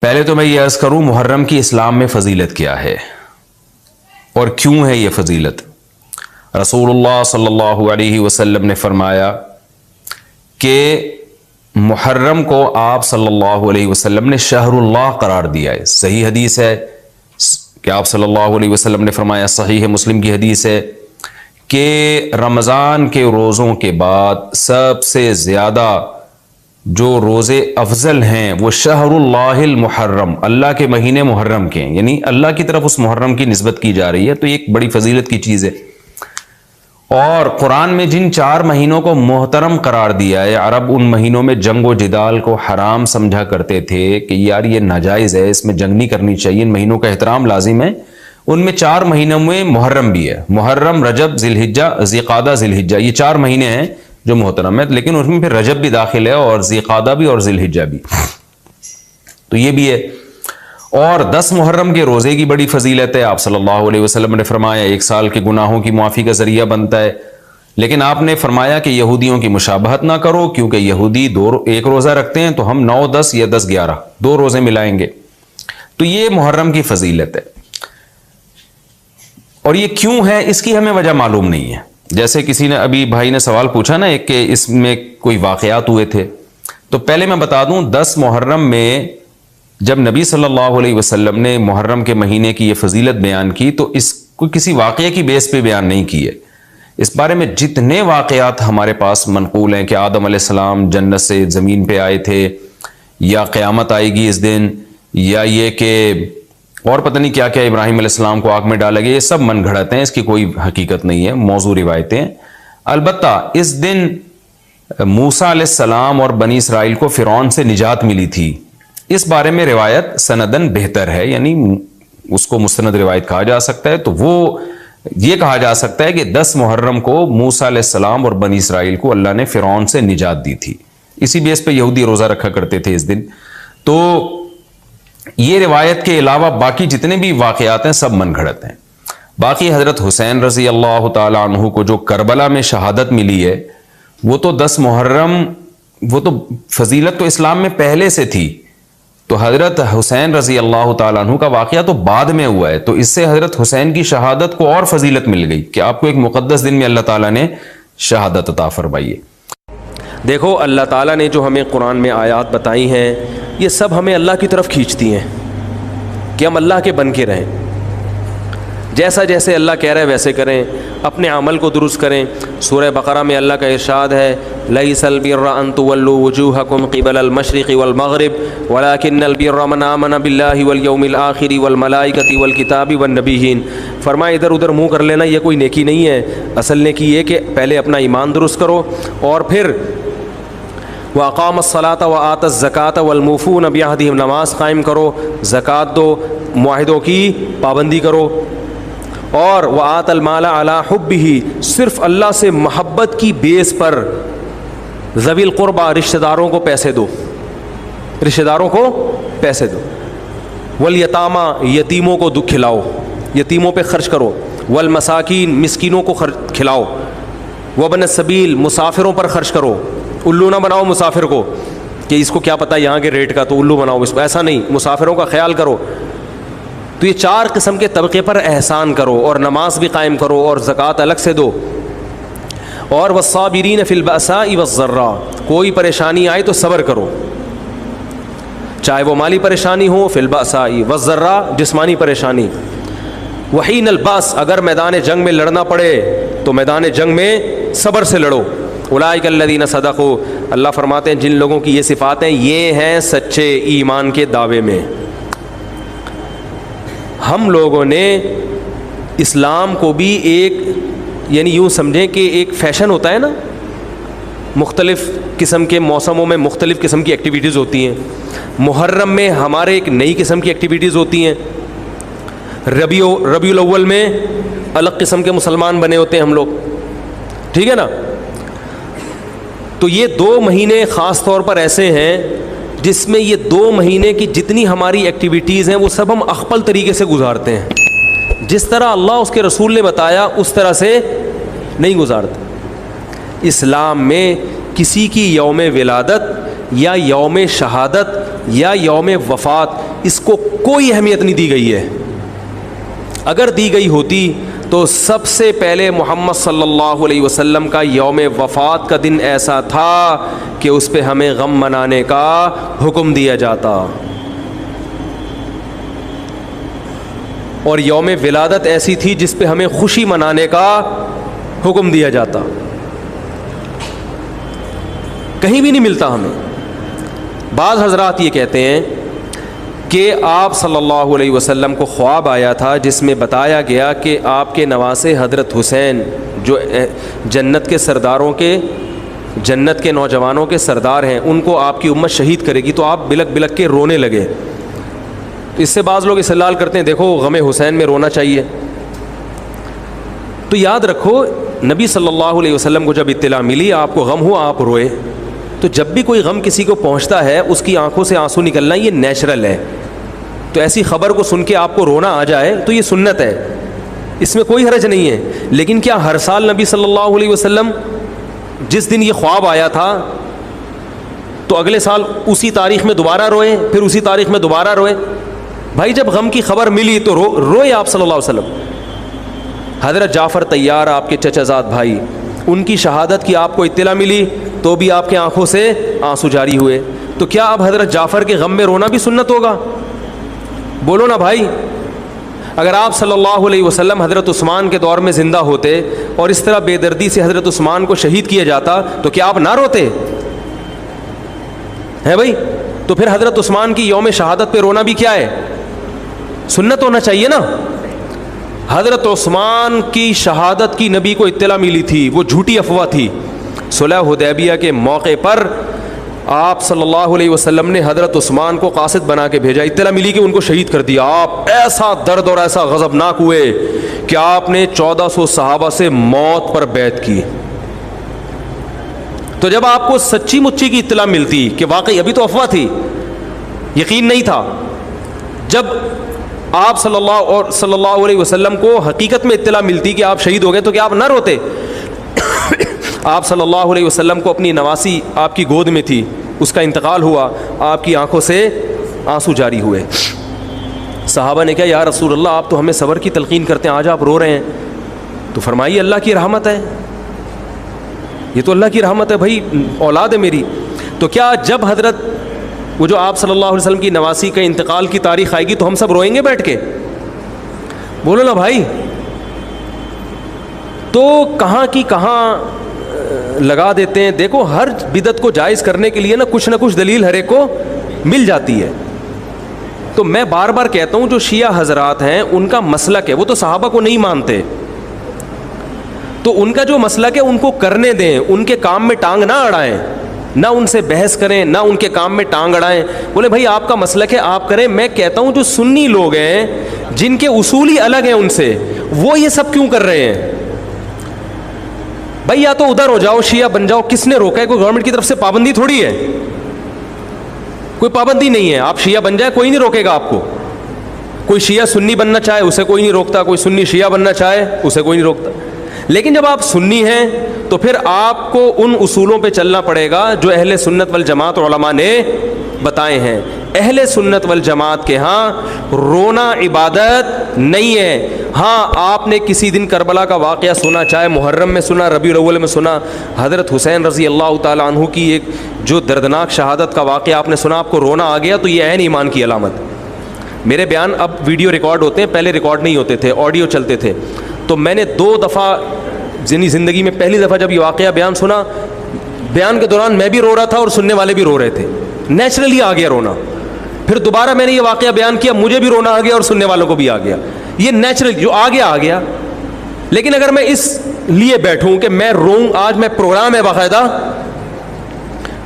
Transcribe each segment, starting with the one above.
پہلے تو میں یہ عرض کروں محرم کی اسلام میں فضیلت کیا ہے اور کیوں ہے یہ فضیلت۔ رسول اللہ صلی اللہ علیہ وسلم نے فرمایا کہ محرم کو آپ صلی اللہ علیہ وسلم نے شہر اللہ قرار دیا ہے۔ صحیح حدیث ہے کہ آپ صلی اللہ علیہ وسلم نے فرمایا، صحیح مسلم کی حدیث ہے کہ رمضان کے روزوں کے بعد سب سے زیادہ جو روزے افضل ہیں وہ شہر اللہ المحرم، اللہ کے مہینے محرم کے ہیں، یعنی اللہ کی طرف اس محرم کی نسبت کی جا رہی ہے، تو یہ ایک بڑی فضیلت کی چیز ہے۔ اور قرآن میں جن 4 مہینوں کو محترم قرار دیا ہے، عرب ان مہینوں میں جنگ و جدال کو حرام سمجھا کرتے تھے کہ یار یہ ناجائز ہے، اس میں جنگ نہیں کرنی چاہیے، ان مہینوں کا احترام لازم ہے۔ ان میں 4 مہینوں میں محرم بھی ہے، محرم، رجب، ذی الحجہ، ذی قعدہ، ذی الحجہ، یہ 4 مہینے ہیں جو محترم ہے، لیکن اس میں پھر رجب بھی داخل ہے اور ذی قعدہ بھی اور ذی الحجہ بھی، تو یہ بھی ہے۔ اور 10 محرم کے روزے کی بڑی فضیلت ہے۔ آپ صلی اللہ علیہ وسلم نے فرمایا 1 سال کے گناہوں کی معافی کا ذریعہ بنتا ہے، لیکن آپ نے فرمایا کہ یہودیوں کی مشابہت نہ کرو، کیونکہ یہودی 1 روزہ رکھتے ہیں تو ہم 9، 10 یا 10، 11 2 روزے ملائیں گے، تو یہ محرم کی فضیلت ہے۔ اور یہ کیوں ہے اس کی ہمیں وجہ معلوم نہیں ہے۔ جیسے کسی نے ابھی بھائی نے سوال پوچھا نا ایک کہ اس میں کوئی واقعات ہوئے تھے، تو پہلے میں بتا دوں 10 محرم میں جب نبی صلی اللہ علیہ وسلم نے محرم کے مہینے کی یہ فضیلت بیان کی تو اس کو کسی واقعے کی بیس پہ بیان نہیں کی ہے۔ اس بارے میں جتنے واقعات ہمارے پاس منقول ہیں کہ آدم علیہ السلام جنت سے زمین پہ آئے تھے، یا قیامت آئے گی اس دن، یا یہ کہ اور پتہ نہیں کیا کیا ابراہیم علیہ السلام کو آگ میں ڈالا گیا، یہ سب من گھڑت ہیں، اس کی کوئی حقیقت نہیں ہے، موضوع روایتیں ہیں۔ البتہ اس دن موسیٰ علیہ السلام اور بنی اسرائیل کو فرعون سے نجات ملی تھی، اس بارے میں روایت سندن بہتر ہے، یعنی اس کو مستند روایت کہا جا سکتا ہے۔ تو وہ یہ کہا جا سکتا ہے کہ 10 محرم کو موسیٰ علیہ السلام اور بنی اسرائیل کو اللہ نے فرعون سے نجات دی تھی، اسی بیس پہ یہودی روزہ رکھا کرتے تھے اس دن۔ تو یہ روایت کے علاوہ باقی جتنے بھی واقعات ہیں سب من گھڑت ہیں۔ باقی حضرت حسین رضی اللہ تعالی عنہ کو جو کربلا میں شہادت ملی ہے، وہ تو 10 محرم، وہ تو فضیلت تو اسلام میں پہلے سے تھی، تو حضرت حسین رضی اللہ تعالیٰ عنہ کا واقعہ تو بعد میں ہوا ہے، تو اس سے حضرت حسین کی شہادت کو اور فضیلت مل گئی کہ آپ کو ایک مقدس دن میں اللہ تعالیٰ نے شہادت عطا فرمائی ہے۔ دیکھو اللہ تعالیٰ نے جو ہمیں قرآن میں آیات بتائی ہیں، یہ سب ہمیں اللہ کی طرف کھینچتی ہیں کہ ہم اللہ کے بن کے رہیں، جیسا جیسے اللہ کہہ رہے ویسے کریں، اپنے عمل کو درست کریں۔ سورہ بقرہ میں اللہ کا ارشاد ہے لَيْسَ الْبِرَّ أَن تُوَلُّوا وُجُوهَكُمْ قِبَلَ الْمَشْرِقِ وَالْمَغْرِبِ وَلَكِنَّ الْبِرَّ مَنْ آمَنَ بِاللَّهِ وَالْيَوْمِ الْآخِرِ وَالْمَلَائِكَةِ وَالْكِتَابِ وَالنَّبِيِّينَ۔ فرمایا ادھر ادھر منہ کر لینا یہ کوئی نیکی نہیں ہے، اصل نیکی یہ کہ پہلے اپنا ایمان درست کرو اور پھر وَأَقَامَ الصَّلَاةَ وَآتَى الزَّكَاةَ وَالْمُوفُونَ بِعَهْدِهِمْ، نماز قائم کرو، زکوٰۃ دو، معاہدوں کی پابندی کرو، اور وَآتَى الْمَالَ عَلَى حُبِّهِ، صرف اللہ سے محبت کی بیس پر ذوی القربہ، رشتہ داروں کو پیسے دو، رشتہ داروں کو پیسے دو، والیتامى، یتیموں کو کھلاؤ، یتیموں پہ خرچ کرو، والمساکین، مسکینوں کو کھلاؤ، وابن السبیل، مسافروں پر خرچ کرو۔ الو نہ بناؤ مسافر کو کہ اس کو کیا پتہ یہاں کے ریٹ کا، تو الو بناؤ اس کو، ایسا نہیں، مسافروں کا خیال کرو۔ تو یہ 4 قسم کے طبقے پر احسان کرو، اور نماز بھی قائم کرو، اور زکوٰۃ الگ سے دو، اور والصابرین فی البأساء والضراء، کوئی پریشانی آئے تو صبر کرو، چاہے وہ مالی پریشانی ہو، فی البأساء والضراء، جسمانی پریشانی، وحین الباس، اگر میدان جنگ میں لڑنا پڑے تو میدان جنگ میں صبر سے لڑو۔ اولئک الذین صدقوا، اللہ فرماتے ہیں جن لوگوں کی یہ صفات ہیں یہ ہیں سچے ایمان کے دعوے میں۔ ہم لوگوں نے اسلام کو بھی ایک، یعنی یوں سمجھیں کہ ایک فیشن ہوتا ہے نا، مختلف قسم کے موسموں میں مختلف قسم کی ایکٹیویٹیز ہوتی ہیں۔ محرم میں ہمارے ایک نئی قسم کی ایکٹیویٹیز ہوتی ہیں، ربیع الاول میں الگ قسم کے مسلمان بنے ہوتے ہیں ہم لوگ، ٹھیک ہے نا۔ تو یہ 2 مہینے خاص طور پر ایسے ہیں جس میں یہ 2 مہینے کی جتنی ہماری ایکٹیویٹیز ہیں وہ سب ہم اخپل طریقے سے گزارتے ہیں، جس طرح اللہ اس کے رسول نے بتایا اس طرح سے نہیں گزارتے۔ اسلام میں کسی کی یوم ولادت یا یوم شہادت یا یوم وفات اس کو کوئی اہمیت نہیں دی گئی ہے. اگر دی گئی ہوتی تو سب سے پہلے محمد صلی اللہ علیہ وسلم کا یوم وفات کا دن ایسا تھا کہ اس پہ ہمیں غم منانے کا حکم دیا جاتا, اور یوم ولادت ایسی تھی جس پہ ہمیں خوشی منانے کا حکم دیا جاتا. کہیں بھی نہیں ملتا ہمیں. بعض حضرات یہ کہتے ہیں کہ آپ صلی اللہ علیہ وسلم کو خواب آیا تھا جس میں بتایا گیا کہ آپ کے نواسے حضرت حسین جو جنت کے سرداروں کے, جنت کے نوجوانوں کے سردار ہیں, ان کو آپ کی امت شہید کرے گی. تو آپ بلک بلک کے رونے لگے. اس سے بعض لوگ استدلال کرتے ہیں دیکھو غم حسین میں رونا چاہیے. تو یاد رکھو نبی صلی اللہ علیہ وسلم کو جب اطلاع ملی آپ کو غم ہوا آپ روئے, تو جب بھی کوئی غم کسی کو پہنچتا ہے اس کی آنکھوں سے آنسو نکلنا یہ نیچرل ہے. تو ایسی خبر کو سن کے آپ کو رونا آ جائے تو یہ سنت ہے, اس میں کوئی حرج نہیں ہے. لیکن کیا ہر سال نبی صلی اللہ علیہ وسلم جس دن یہ خواب آیا تھا تو اگلے سال اسی تاریخ میں دوبارہ روئے, پھر اسی تاریخ میں دوبارہ روئے؟ بھائی جب غم کی خبر ملی تو روئے آپ صلی اللہ علیہ وسلم. حضرت جعفر طیار آپ کے چچا زاد بھائی, ان کی شہادت کی آپ کو اطلاع ملی تو بھی آپ کے آنکھوں سے آنسو جاری ہوئے. تو کیا اب حضرت جعفر کے غم میں رونا بھی سنت ہوگا؟ بولو نا بھائی. اگر آپ صلی اللہ علیہ وسلم حضرت عثمان کے دور میں زندہ ہوتے اور اس طرح بے دردی سے حضرت عثمان کو شہید کیا جاتا تو کیا آپ نہ روتے ہیں بھائی؟ تو پھر حضرت عثمان کی یوم شہادت پہ رونا بھی کیا ہے؟ سنت ہونا چاہیے نا. حضرت عثمان کی شہادت کی نبی کو اطلاع ملی تھی, وہ جھوٹی افواہ تھی. صلح حدیبیہ کے موقع پر آپ صلی اللہ علیہ وسلم نے حضرت عثمان کو قاصد بنا کے بھیجا, اطلاع ملی کہ ان کو شہید کر دیا. آپ ایسا درد اور ایسا غضبناک ہوئے کہ آپ نے 1400 صحابہ سے موت پر بیعت کی. تو جب آپ کو سچی مچی کی اطلاع ملتی کہ واقعی, ابھی تو افواہ تھی, یقین نہیں تھا, جب آپ صلی اللہ علیہ وسلم کو حقیقت میں اطلاع ملتی کہ آپ شہید ہو گئے تو کیا آپ نہ روتے؟ آپ صلی اللہ علیہ وسلم کو اپنی نواسی آپ کی گود میں تھی, اس کا انتقال ہوا, آپ کی آنکھوں سے آنسو جاری ہوئے. صحابہ نے کہا یا رسول اللہ آپ تو ہمیں صبر کی تلقین کرتے ہیں, آج آپ رو رہے ہیں. تو فرمائیے اللہ کی رحمت ہے, یہ تو اللہ کی رحمت ہے بھائی, اولاد ہے میری. تو کیا جب حضرت وہ جو آپ صلی اللہ علیہ وسلم کی نواسی کا انتقال کی تاریخ آئے گی تو ہم سب روئیں گے بیٹھ کے؟ بولو نا بھائی. تو کہاں کی کہاں لگا دیتے ہیں. دیکھو ہر بدعت کو جائز کرنے کے لیے نا کچھ دلیل ہر ایک کو مل جاتی ہے. تو میں بار بار کہتا ہوں جو شیعہ حضرات ہیں ان کا مسلک ہے, وہ تو صحابہ کو نہیں مانتے, تو ان کا جو مسلک ہے ان کو کرنے دیں, ان کے کام میں ٹانگ نہ اڑائیں, نہ ان سے بحث کریں, نہ ان کے کام میں ٹانگ اڑائیں. بولے بھائی آپ کا مسلک ہے آپ کریں. میں کہتا ہوں جو سنی لوگ ہیں جن کے اصول ہی الگ ہیں ان سے, وہ یہ سب کیوں کر رہے ہیں؟ بھائی یا تو ادھر ہو جاؤ, شیعہ بن جاؤ, کس نے روکا ہے؟ کوئی گورنمنٹ کی طرف سے پابندی تھوڑی ہے, کوئی پابندی نہیں ہے. آپ شیعہ بن جائے کوئی نہیں روکے گا آپ کو. کوئی شیعہ سنی بننا چاہے اسے کوئی نہیں روکتا, کوئی سنی شیعہ بننا چاہے اسے کوئی نہیں روکتا. لیکن جب آپ سنی ہیں تو پھر آپ کو ان اصولوں پہ چلنا پڑے گا جو اہل سنت والجماعت علماء نے بتائے ہیں. اہل سنت والجماعت کے ہاں رونا عبادت نہیں ہے. ہاں آپ نے کسی دن کربلا کا واقعہ سنا, چاہے محرم میں سنا, ربیع الاول میں سنا, حضرت حسین رضی اللہ تعالیٰ عنہ کی ایک جو دردناک شہادت کا واقعہ آپ نے سنا, آپ کو رونا آ گیا, تو یہ عین ایمان کی علامت. میرے بیان اب ویڈیو ریکارڈ ہوتے ہیں, پہلے ریکارڈ نہیں ہوتے تھے, آڈیو چلتے تھے. تو میں نے 2 دفعہ زندگی میں پہلی دفعہ جب یہ واقعہ بیان سنا, بیان کے دوران میں بھی رو رہا تھا اور سننے والے بھی رو رہے تھے, نیچرلی آ گیا رونا. پھر دوبارہ میں نے یہ واقعہ بیان کیا, مجھے بھی رونا آ گیا اور سننے والوں کو بھی آ گیا. یہ نیچرل جو آ گیا. لیکن اگر میں اس لیے بیٹھوں کہ میں روؤں, آج میں پروگرام ہے باقاعدہ,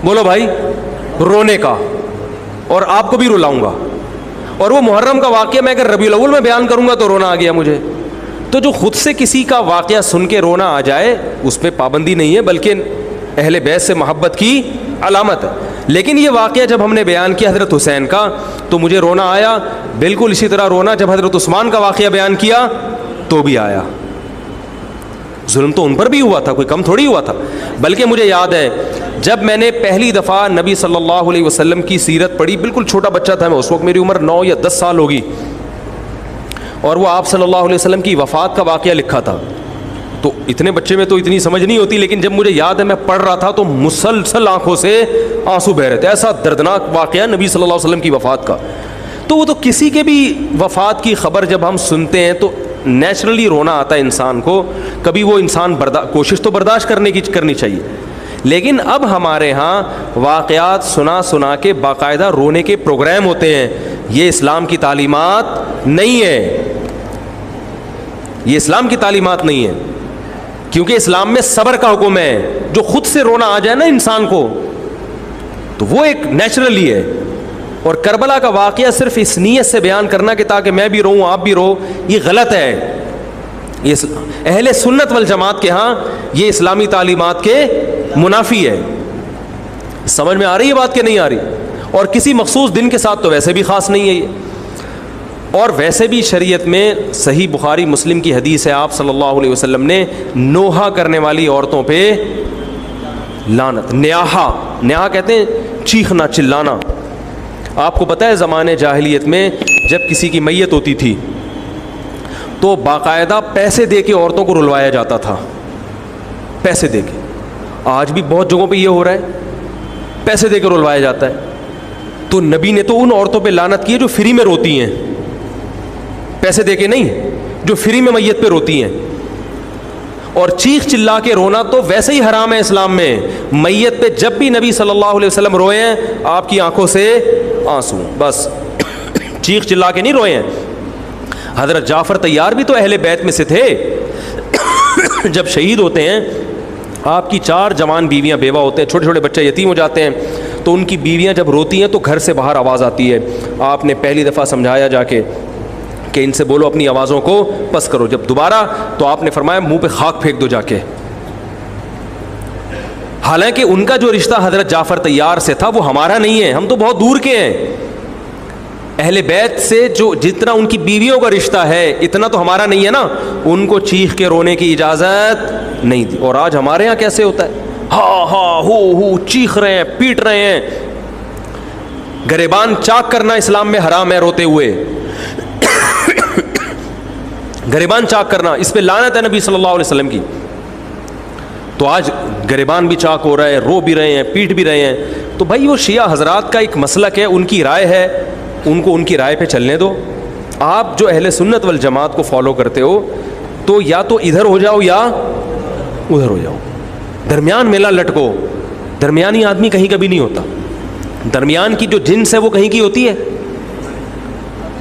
بولو بھائی, رونے کا, اور آپ کو بھی رلاؤں گا. اور وہ محرم کا واقعہ میں اگر ربیع الاول میں بیان کروں گا تو رونا آ گیا مجھے. تو جو خود سے کسی کا واقعہ سن کے رونا آ جائے اس پہ پابندی نہیں ہے, بلکہ اہل بیت سے محبت کی علامت ہے. لیکن یہ واقعہ جب ہم نے بیان کیا حضرت حسین کا تو مجھے رونا آیا. بالکل اسی طرح رونا جب حضرت عثمان کا واقعہ بیان کیا تو بھی آیا. ظلم تو ان پر بھی ہوا تھا, کوئی کم تھوڑی ہوا تھا. بلکہ مجھے یاد ہے جب میں نے پہلی دفعہ نبی صلی اللہ علیہ وسلم کی سیرت پڑھی، بالکل چھوٹا بچہ تھا میں اس وقت، میری عمر 9 یا 10 سال ہوگی، اور وہ آپ صلی اللہ علیہ وسلم کی وفات کا واقعہ لکھا تھا. تو اتنے بچے میں تو اتنی سمجھ نہیں ہوتی، لیکن جب مجھے یاد ہے میں پڑھ رہا تھا تو مسلسل آنکھوں سے آنسو بہ رہے تھے. ایسا دردناک واقعہ نبی صلی اللہ علیہ وسلم کی وفات کا. تو وہ تو کسی کے بھی وفات کی خبر جب ہم سنتے ہیں تو نیچرلی رونا آتا ہے انسان کو. کبھی وہ انسان کوشش تو برداشت کرنی چاہیے، لیکن اب ہمارے ہاں واقعات سنا کے باقاعدہ رونے کے پروگرام ہوتے ہیں. یہ اسلام کی تعلیمات نہیں ہے، یہ اسلام کی تعلیمات نہیں ہے، کیونکہ اسلام میں صبر کا حکم ہے. جو خود سے رونا آ جائے نا انسان کو تو وہ ایک نیچرلی ہے. اور کربلا کا واقعہ صرف اس نیت سے بیان کرنا کہ تاکہ میں بھی روؤں آپ بھی رو، یہ غلط ہے. یہ اہل سنت والجماعت کے ہاں یہ اسلامی تعلیمات کے منافی ہے. سمجھ میں آ رہی ہے بات کہ نہیں آ رہی؟ اور کسی مخصوص دن کے ساتھ تو ویسے بھی خاص نہیں ہے یہ. اور ویسے بھی شریعت میں صحیح بخاری مسلم کی حدیث ہے، آپ صلی اللہ علیہ وسلم نے نوحہ کرنے والی عورتوں پہ لعنت، نیاحہ کہتے ہیں چیخنا چلانا. آپ کو پتہ ہے زمانے جاہلیت میں جب کسی کی میت ہوتی تھی تو باقاعدہ پیسے دے کے عورتوں کو رلوایا جاتا تھا، پیسے دے کے. آج بھی بہت جگہوں پہ یہ ہو رہا ہے، پیسے دے کے رلوایا جاتا ہے. تو نبی نے تو ان عورتوں پہ لعنت کی ہے جو فری میں روتی ہیں، پیسے دے کے نہیں، جو فری میں میت پہ روتی ہیں. اور چیخ چلا کے رونا تو ویسے ہی حرام ہے اسلام میں. میت پہ جب بھی نبی صلی اللہ علیہ وسلم روئے ہیں آپ کی آنکھوں سے آنسو، بس چیخ چلا کے نہیں روئے ہیں. حضرت جعفر طیار بھی تو اہل بیت میں سے تھے. جب شہید ہوتے ہیں آپ کی 4 جوان بیویاں بیوہ ہوتے ہیں، چھوٹے چھوٹے بچے یتیم ہو جاتے ہیں، تو ان کی بیویاں جب روتی ہیں تو گھر سے باہر آواز آتی ہے. آپ نے پہلی دفعہ سمجھایا جا کے کہ ان سے بولو اپنی آوازوں کو پس کرو. جب دوبارہ تو آپ نے فرمایا منہ پہ خاک پھینک دو جا کے. حالانکہ ان کا جو رشتہ حضرت جعفر طیار سے تھا وہ ہمارا نہیں ہے، ہم تو بہت دور کے ہیں. اہل بیت سے جو جتنا ان کی بیویوں کا رشتہ ہے اتنا تو ہمارا نہیں ہے نا. ان کو چیخ کے رونے کی اجازت نہیں دی. اور آج ہمارے ہاں کیسے ہوتا ہے، ہا ہو چیخ رہے ہیں، پیٹ رہے ہیں. گریبان چاک کرنا اسلام میں حرام ہے روتے ہوئے. گریبان چاک کرنا اس پہ لعنت ہے نبی صلی اللہ علیہ وسلم کی. تو آج گریبان بھی چاک ہو رہا ہے، رو بھی رہے ہیں، پیٹ بھی رہے ہیں. تو بھائی وہ شیعہ حضرات کا ایک مسلک ہے، ان کی رائے ہے، ان کو ان کی رائے پہ چلنے دو. آپ جو اہل سنت والجماعت کو فالو کرتے ہو تو یا تو ادھر ہو جاؤ یا ادھر ہو جاؤ، درمیان میلہ لٹکو. درمیانی آدمی کہیں کبھی نہیں ہوتا. درمیان کی جو جنس ہے وہ کہیں کی ہوتی ہے.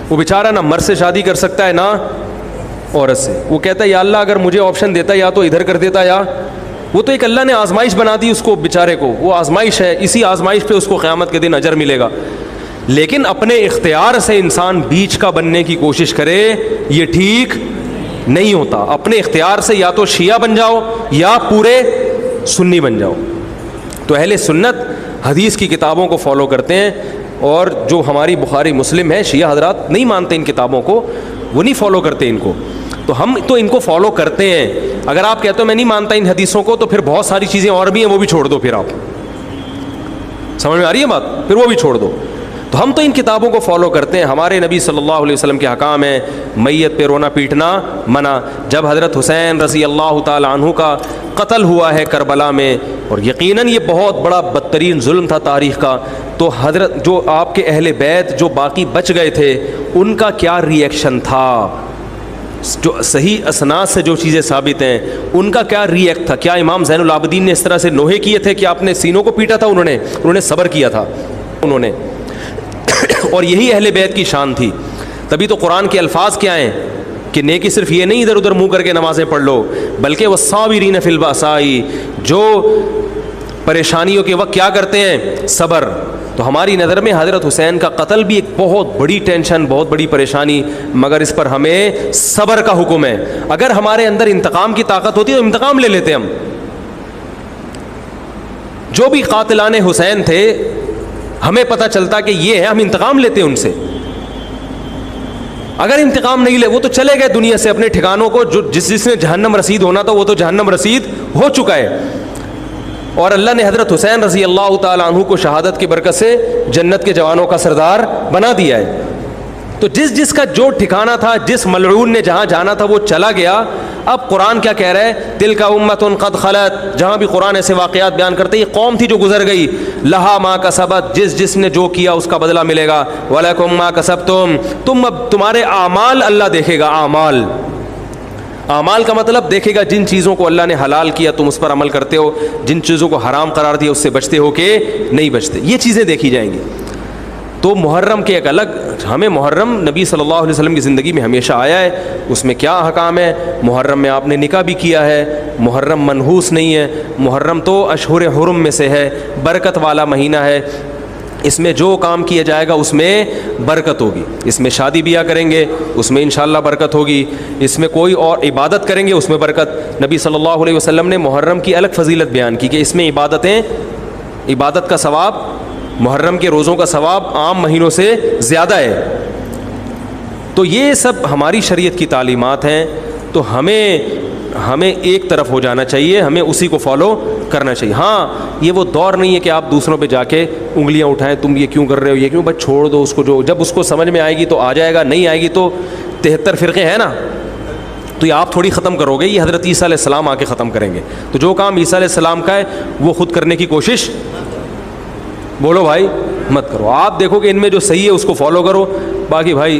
وہ بیچارہ نہ مرد سے شادی کر سکتا ہے نہ عورت سے. وہ کہتا ہے یا اللہ اگر مجھے آپشن دیتا یا تو ادھر کر دیتا یا وہ تو ایک اللہ نے آزمائش بنا دی اس کو بیچارے کو. وہ آزمائش ہے، اسی آزمائش پہ اس کو قیامت کے دن اجر ملے گا. لیکن اپنے اختیار سے انسان بیچ کا بننے کی کوشش کرے یہ ٹھیک نہیں ہوتا. اپنے اختیار سے یا تو شیعہ بن جاؤ یا پورے سنی بن جاؤ. تو اہل سنت حدیث کی کتابوں کو فالو کرتے ہیں، اور جو ہماری بخاری مسلم ہے شیعہ حضرات نہیں مانتے ان کتابوں کو، وہ نہیں فالو کرتے ان کو. تو ہم تو ان کو فالو کرتے ہیں. اگر آپ کہتے ہو میں نہیں مانتا ان حدیثوں کو تو پھر بہت ساری چیزیں اور بھی ہیں وہ بھی چھوڑ دو. پھر آپ سمجھ میں آ رہی ہے بات، پھر وہ بھی چھوڑ دو. تو ہم تو ان کتابوں کو فالو کرتے ہیں. ہمارے نبی صلی اللہ علیہ وسلم کے حکام ہیں میت پہ رونا پیٹنا منع. جب حضرت حسین رضی اللہ تعالی عنہ کا قتل ہوا ہے کربلا میں، اور یقیناً یہ بہت بڑا بدترین ظلم تھا تاریخ کا، تو حضرت جو آپ کے اہل بیت جو باقی بچ گئے تھے ان کا کیا ری ایکشن تھا، جو صحیح اسناد سے جو چیزیں ثابت ہیں ان کا کیا ری ایکٹ تھا. کیا امام زین العابدین نے اس طرح سے نوحے کیے تھے کہ آپ نے سینوں کو پیٹا تھا؟ انہوں نے صبر کیا تھا انہوں نے. اور یہی اہل بیت کی شان تھی. تبھی تو قرآن کے الفاظ کیا ہیں کہ نیکی صرف یہ نہیں ادھر ادھر منہ کر کے نمازیں پڑھ لو، بلکہ والصابرین فی البأساء، جو پریشانیوں کے وقت کیا کرتے ہیں، صبر. تو ہماری نظر میں حضرت حسین کا قتل بھی ایک بہت بڑی ٹینشن، بہت بڑی پریشانی، مگر اس پر ہمیں صبر کا حکم ہے. اگر ہمارے اندر انتقام کی طاقت ہوتی تو انتقام لے لیتے ہم. جو بھی قاتلان حسین تھے ہمیں پتہ چلتا کہ یہ ہے، ہم انتقام لیتے ان سے. اگر انتقام نہیں لے وہ تو چلے گئے دنیا سے اپنے ٹھکانوں کو، جو جس نے جہنم رسید ہونا تھا وہ تو جہنم رسید ہو چکا ہے. اور اللہ نے حضرت حسین رضی اللہ تعالیٰ عنہ کو شہادت کی برکت سے جنت کے جوانوں کا سردار بنا دیا ہے. تو جس کا جو ٹھکانہ تھا, جس ملعون نے جہاں جانا تھا وہ چلا گیا. اب قرآن کیا کہہ رہا ہے؟ تلک امۃ قد خلت. جہاں بھی قرآن ایسے واقعات بیان کرتے ہیں, یہ قوم تھی جو گزر گئی. لہا ما کسبت, جس نے جو کیا اس کا بدلہ ملے گا. ولکم ما کسبتم, تم اب تمہارے اعمال اللہ دیکھے گا. اعمال کا مطلب دیکھے گا جن چیزوں کو اللہ نے حلال کیا تم اس پر عمل کرتے ہو, جن چیزوں کو حرام قرار دیا اس سے بچتے ہو کہ نہیں بچتے, یہ چیزیں دیکھی جائیں گی. تو محرم کے ایک الگ, ہمیں محرم نبی صلی اللہ علیہ وسلم کی زندگی میں ہمیشہ آیا ہے, اس میں کیا احکام ہے. محرم میں آپ نے نکاح بھی کیا ہے, محرم منحوس نہیں ہے. محرم تو اشہر حرم میں سے ہے, برکت والا مہینہ ہے. اس میں جو کام کیا جائے گا اس میں برکت ہوگی. اس میں شادی بیاہ کریں گے اس میں انشاءاللہ برکت ہوگی. اس میں کوئی اور عبادت کریں گے اس میں برکت. نبی صلی اللہ علیہ وسلم نے محرم کی الگ فضیلت بیان کی کہ اس میں عبادت کا ثواب, محرم کے روزوں کا ثواب عام مہینوں سے زیادہ ہے. تو یہ سب ہماری شریعت کی تعلیمات ہیں. تو ہمیں ایک طرف ہو جانا چاہیے, ہمیں اسی کو فالو کرنا چاہیے. ہاں یہ وہ دور نہیں ہے کہ آپ دوسروں پہ جا کے انگلیاں اٹھائیں, تم یہ کیوں کر رہے ہو, یہ کیوں, بس چھوڑ دو اس کو. جو جب اس کو سمجھ میں آئے گی تو آ جائے گا, نہیں آئے گی تو 73 فرقے ہیں نا, تو یہ آپ تھوڑی ختم کرو گے, یہ حضرت عیسیٰ علیہ السلام آ کے ختم کریں گے. تو جو کام عیسیٰ علیہ السلام کا ہے وہ خود کرنے کی کوشش, بولو بھائی, مت کرو. آپ دیکھو کہ ان میں جو صحیح ہے اس کو فالو کرو. باقی بھائی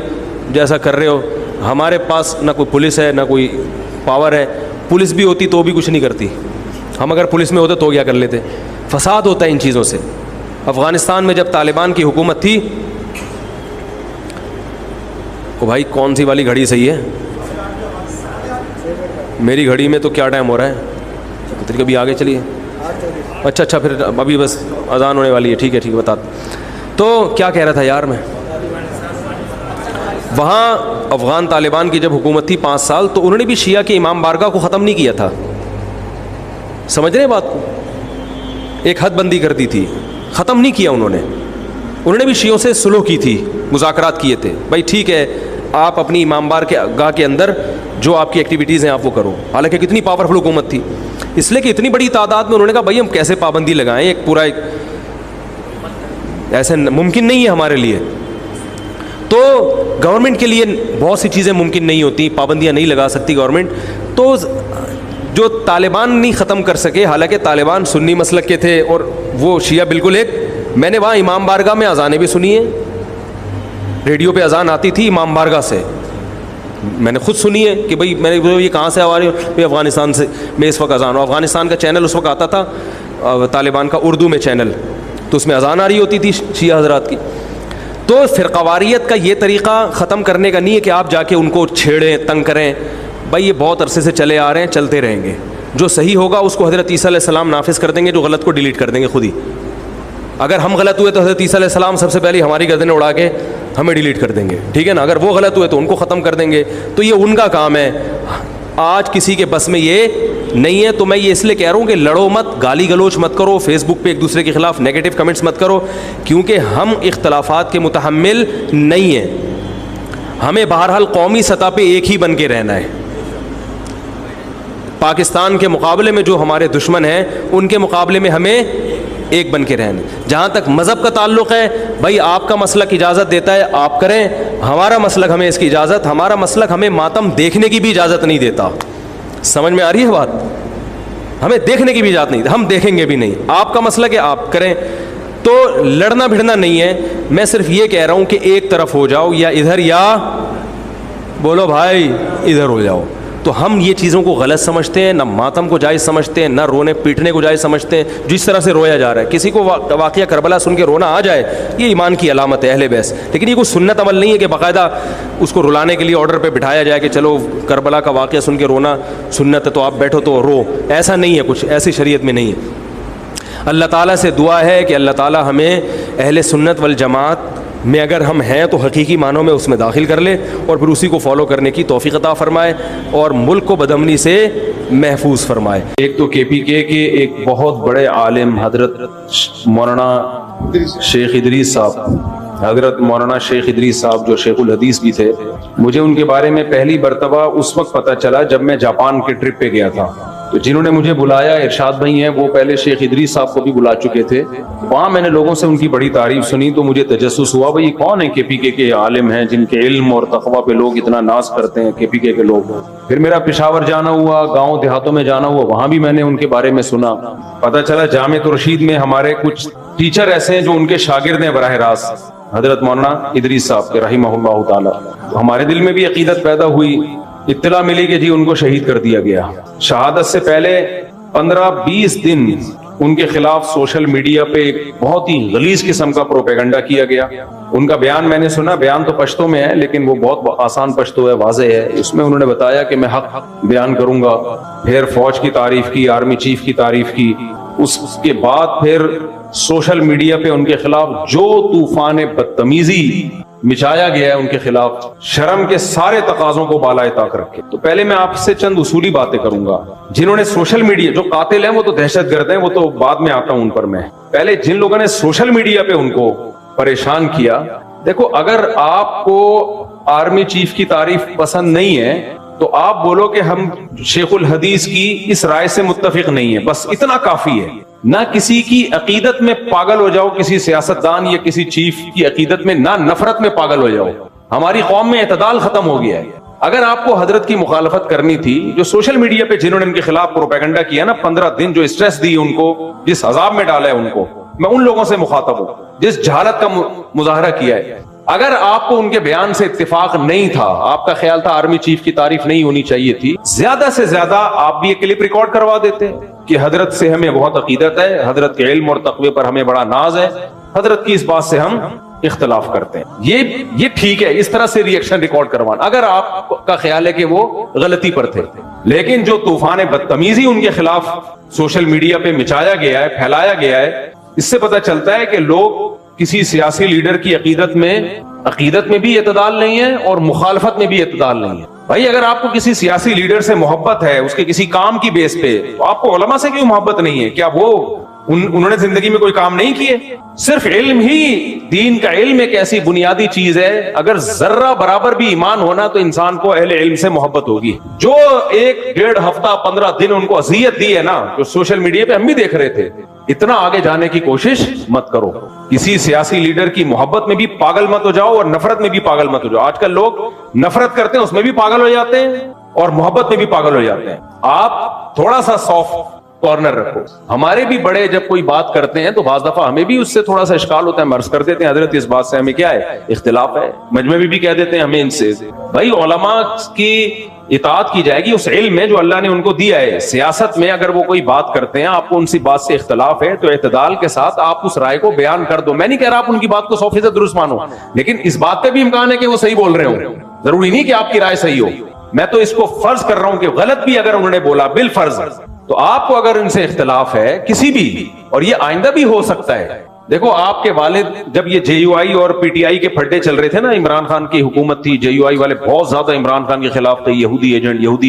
جیسا کر رہے ہو, ہمارے پاس نہ کوئی پولیس ہے نہ کوئی پاور ہے. پولیس بھی ہوتی تو بھی کچھ نہیں کرتی. ہم اگر پولیس میں ہوتے تو کیا کر لیتے. فساد ہوتا ہے ان چیزوں سے. افغانستان میں جب طالبان کی حکومت تھی, او بھائی کون سی والی گھڑی صحیح ہے؟ میری گھڑی میں تو کیا ٹائم ہو رہا ہے, کبھی آگے چلیے. اچھا پھر ابھی بس اذان ہونے والی ہے. ٹھیک ہے بتا. تو کیا کہہ رہا تھا یار میں, وہاں افغان طالبان کی جب حکومت تھی 5 سال, تو انہوں نے بھی شیعہ کے امام بارگاہ کو ختم نہیں کیا تھا. سمجھ رہے ہیں بات کو؟ ایک حد بندی کر دی تھی, ختم نہیں کیا انہوں نے بھی شیعوں سے صلح کی تھی, مذاکرات کیے تھے. بھائی ٹھیک ہے آپ اپنی امام بارگاہ کے اندر جو آپ کی ایکٹیویٹیز ہیں آپ وہ کرو. حالانکہ کتنی پاورفل حکومت تھی, اس لیے کہ اتنی بڑی تعداد میں انہوں نے کہا بھائی ہم کیسے پابندی لگائیں, ایک پورا ایسے ممکن نہیں ہے ہمارے لیے. تو گورنمنٹ کے لیے بہت سی چیزیں ممکن نہیں ہوتی, پابندیاں نہیں لگا سکتی گورنمنٹ. تو جو طالبان نہیں ختم کر سکے, حالانکہ طالبان سنی مسلک کے تھے اور وہ شیعہ بالکل ایک. میں نے وہاں امام بارگاہ میں اذانیں بھی سنی ہیں, ریڈیو پہ اذان آتی تھی امام بارگاہ سے, میں نے خود سنی ہے کہ بھائی میں نے یہ کہاں سے آ رہی ہوں, افغانستان سے میں اس وقت اذان ہوں. افغانستان کا چینل اس وقت آتا تھا طالبان کا اردو میں چینل, تو اس میں اذان آ رہی ہوتی تھی شیعہ حضرات کی. تو فرقواریت کا یہ طریقہ ختم کرنے کا نہیں ہے کہ آپ جا کے ان کو چھیڑیں, تنگ کریں. بھائی یہ بہت عرصے سے چلے آ رہے ہیں, چلتے رہیں گے. جو صحیح ہوگا اس کو حضرت عیسیٰ علیہ السلام نافذ کر دیں گے, جو غلط کو ڈیلیٹ کر دیں گے خود ہی. اگر ہم غلط ہوئے تو حضرت عیسیٰ علیہ السلام سب سے پہلے ہماری گردنیں اڑا کے ہمیں ڈیلیٹ کر دیں گے, ٹھیک ہے نا. اگر وہ غلط ہوئے تو ان کو ختم کر دیں گے. تو یہ ان کا کام ہے, آج کسی کے بس میں یہ نہیں ہے. تو میں یہ اس لیے کہہ رہا ہوں کہ لڑو مت, گالی گلوچ مت کرو, فیس بک پہ ایک دوسرے کے خلاف نیگیٹو کمنٹس مت کرو, کیونکہ ہم اختلافات کے متحمل نہیں ہیں. ہمیں بہرحال قومی سطح پہ ایک ہی بن کے رہنا ہے. پاکستان کے مقابلے میں جو ہمارے دشمن ہیں ان کے مقابلے میں ہمیں ایک بن کے رہنا. جہاں تک مذہب کا تعلق ہے, بھائی آپ کا مسلک اجازت دیتا ہے آپ کریں, ہمارا مسلک ہمیں اس کی اجازت, ہمارا مسلک ہمیں ماتم دیکھنے کی بھی اجازت نہیں دیتا. سمجھ میں آ رہی ہے بات؟ ہمیں دیکھنے کی بھی اجازت نہیں, ہم دیکھیں گے بھی نہیں. آپ کا مسلک ہے آپ کریں. تو لڑنا بھڑنا نہیں ہے. میں صرف یہ کہہ رہا ہوں کہ ایک طرف ہو جاؤ, یا ادھر یا بولو بھائی ادھر ہو جاؤ. تو ہم یہ چیزوں کو غلط سمجھتے ہیں, نہ ماتم کو جائز سمجھتے ہیں, نہ رونے پیٹنے کو جائز سمجھتے ہیں. جس طرح سے رویا جا رہا ہے, کسی کو واقعہ کربلا سن کے رونا آ جائے, یہ ایمان کی علامت ہے اہل بیس. لیکن یہ کوئی سنت عمل نہیں ہے کہ باقاعدہ اس کو رلانے کے لیے آرڈر پہ بٹھایا جائے کہ چلو کربلا کا واقعہ سن کے رونا سنت ہے تو آپ بیٹھو تو رو. ایسا نہیں ہے, کچھ ایسی شریعت میں نہیں ہے. اللہ تعالیٰ سے دعا ہے کہ اللہ تعالیٰ ہمیں اہل سنت والجماعت میں اگر ہم ہیں تو حقیقی معنوں میں اس میں داخل کر لے, اور پھر اسی کو فالو کرنے کی توفیق عطا فرمائے, اور ملک کو بدامنی سے محفوظ فرمائے. ایک تو KPK کے ایک بہت بڑے عالم حضرت مولانا شیخ ادریس صاحب جو شیخ الحدیث بھی تھے, مجھے ان کے بارے میں پہلی مرتبہ اس وقت پتہ چلا جب میں جاپان کے ٹرپ پہ گیا تھا. تو جنہوں نے مجھے بلایا ارشاد بھائی ہیں، وہ پہلے شیخ ادریس صاحب کو بھی بلا چکے تھے. وہاں میں نے لوگوں سے ان کی بڑی تعریف سنی تو مجھے تجسس ہوا بھائی کون ہیں کے پی کے عالم ہیں جن کے علم اور تقوی پہ لوگ اتنا ناز کرتے ہیں، کے پی کے لوگ. پھر میرا پشاور جانا ہوا، گاؤں دیہاتوں میں جانا ہوا، وہاں بھی میں نے ان کے بارے میں سنا. پتہ چلا جامعۃ الرشید میں ہمارے کچھ ٹیچر ایسے ہیں جو ان کے شاگرد ہیں براہ راست، حضرت مولانا ادریس صاحب کے رحمہ اللہ تعالی. ہمارے دل میں بھی عقیدت پیدا ہوئی. اطلاع ملی کہ جی ان کو شہید کر دیا گیا. شہادت سے پہلے 15-20 دن ان کے خلاف سوشل میڈیا پہ بہت ہی غلیظ قسم کا پروپیگنڈا کیا گیا. ان کا بیان میں نے سنا، بیان تو پشتو میں ہے لیکن وہ بہت آسان پشتو ہے، واضح ہے. اس میں انہوں نے بتایا کہ میں حق بیان کروں گا، پھر فوج کی تعریف کی، آرمی چیف کی تعریف کی. اس کے بعد پھر سوشل میڈیا پہ ان کے خلاف جو طوفان بدتمیزی مچایا گیا ہے ان کے خلاف، شرم کے سارے تقاضوں کو بالائے طاق رکھ کے. تو پہلے میں آپ سے چند اصولی باتیں کروں گا. جنہوں نے سوشل میڈیا، جو قاتل ہیں وہ تو دہشت گرد ہیں، وہ تو بعد میں آتا ہوں ان پر. میں پہلے جن لوگوں نے سوشل میڈیا پہ ان کو پریشان کیا، دیکھو اگر آپ کو آرمی چیف کی تعریف پسند نہیں ہے تو آپ بولو کہ ہم شیخ الحدیث کی اس رائے سے متفق نہیں ہیں، بس اتنا کافی ہے. نہ کسی کی عقیدت میں پاگل ہو جاؤ، کسی سیاستدان یا کسی چیف کی عقیدت میں، نہ نفرت میں پاگل ہو جاؤ. ہماری قوم میں اعتدال ختم ہو گیا ہے. اگر آپ کو حضرت کی مخالفت کرنی تھی، جو سوشل میڈیا پہ جنہوں نے ان کے خلاف پروپیگنڈا کیا نا، 15 دن جو اسٹریس دی ان کو، جس عذاب میں ڈالا ہے ان کو، میں ان لوگوں سے مخاطب ہوں جس جہالت کا مظاہرہ کیا ہے. اگر آپ کو ان کے بیان سے اتفاق نہیں تھا، آپ کا خیال تھا آرمی چیف کی تعریف نہیں ہونی چاہیے تھی، زیادہ سے زیادہ آپ بھی یہ کلپ ریکارڈ کروا دیتے کہ حضرت سے ہمیں بہت عقیدت ہے، حضرت کے علم اور تقوی پر ہمیں بڑا ناز ہے، حضرت کی اس بات سے ہم اختلاف کرتے ہیں. یہ ٹھیک ہے اس طرح سے ریئیکشن ریکارڈ کروانا اگر آپ کا خیال ہے کہ وہ غلطی پر تھے. لیکن جو طوفان بدتمیزی ان کے خلاف سوشل میڈیا پہ مچایا گیا ہے، پھیلایا گیا ہے، اس سے پتہ چلتا ہے کہ لوگ کسی سیاسی لیڈر کی عقیدت میں بھی اعتدال نہیں ہے اور مخالفت میں بھی اعتدال نہیں ہے. بھائی اگر آپ کو کسی سیاسی لیڈر سے محبت ہے، اس کے کسی کام کی بیس پہ، تو آپ کو علماء سے کیوں محبت نہیں ہے؟ کیا انہوں نے زندگی میں کوئی کام نہیں کیے؟ صرف علم ہی، دین کا علم ایک ایسی بنیادی چیز ہے، اگر ذرہ برابر بھی ایمان ہونا تو انسان کو اہل علم سے محبت ہوگی. جو 1-1.5 ہفتہ 15 دن ان کو اذیت دی ہے نا، جو سوشل میڈیا پہ ہم بھی دیکھ رہے تھے، اتنا آگے جانے کی کوشش مت کرو. کسی سیاسی لیڈر کی محبت میں بھی پاگل مت ہو جاؤ اور نفرت میں بھی پاگل مت ہو جاؤ. آج کل لوگ نفرت کرتے ہیں، اس میں بھی پاگل ہو جاتے ہیں اور محبت میں بھی پاگل ہو جاتے ہیں. آپ تھوڑا سا سافٹ کارنر رکھو. ہمارے بھی بڑے جب کوئی بات کرتے ہیں تو بعض دفعہ ہمیں بھی اس سے تھوڑا سا اشکال ہوتا ہے، مرض کر دیتے ہیں حضرت اس بات سے ہمیں کیا ہے، اختلاف ہے. مجمع میں بھی کہہ دیتے ہیں ہمیں ان سے. بھائی علماء کی اطاعت کی جائے گی اس علم میں جو اللہ نے ان کو دیا ہے. سیاست میں اگر وہ کوئی بات کرتے ہیں، آپ کو ان سی بات سے اختلاف ہے، تو اعتدال کے ساتھ آپ اس رائے کو بیان کر دو. میں نہیں کہہ رہا آپ ان کی بات کو 100% درست مانو، لیکن اس بات پہ بھی امکان ہے کہ وہ صحیح بول رہے ہوں. ضروری نہیں کہ آپ کی رائے صحیح ہو. میں تو اس کو فرض کر رہا ہوں کہ غلط بھی اگر انہوں نے بولا بالفرض، تو آپ کو اگر ان سے اختلاف ہے کسی بھی، اور یہ آئندہ بھی ہو سکتا ہے. دیکھو آپ کے والد جب یہ جے یو آئی اور پی ٹی آئی کے پھڈے چل رہے تھے نا، عمران خان کی حکومت تھی، جے یو آئی والے بہت زیادہ عمران خان کے خلاف تھے، یہودی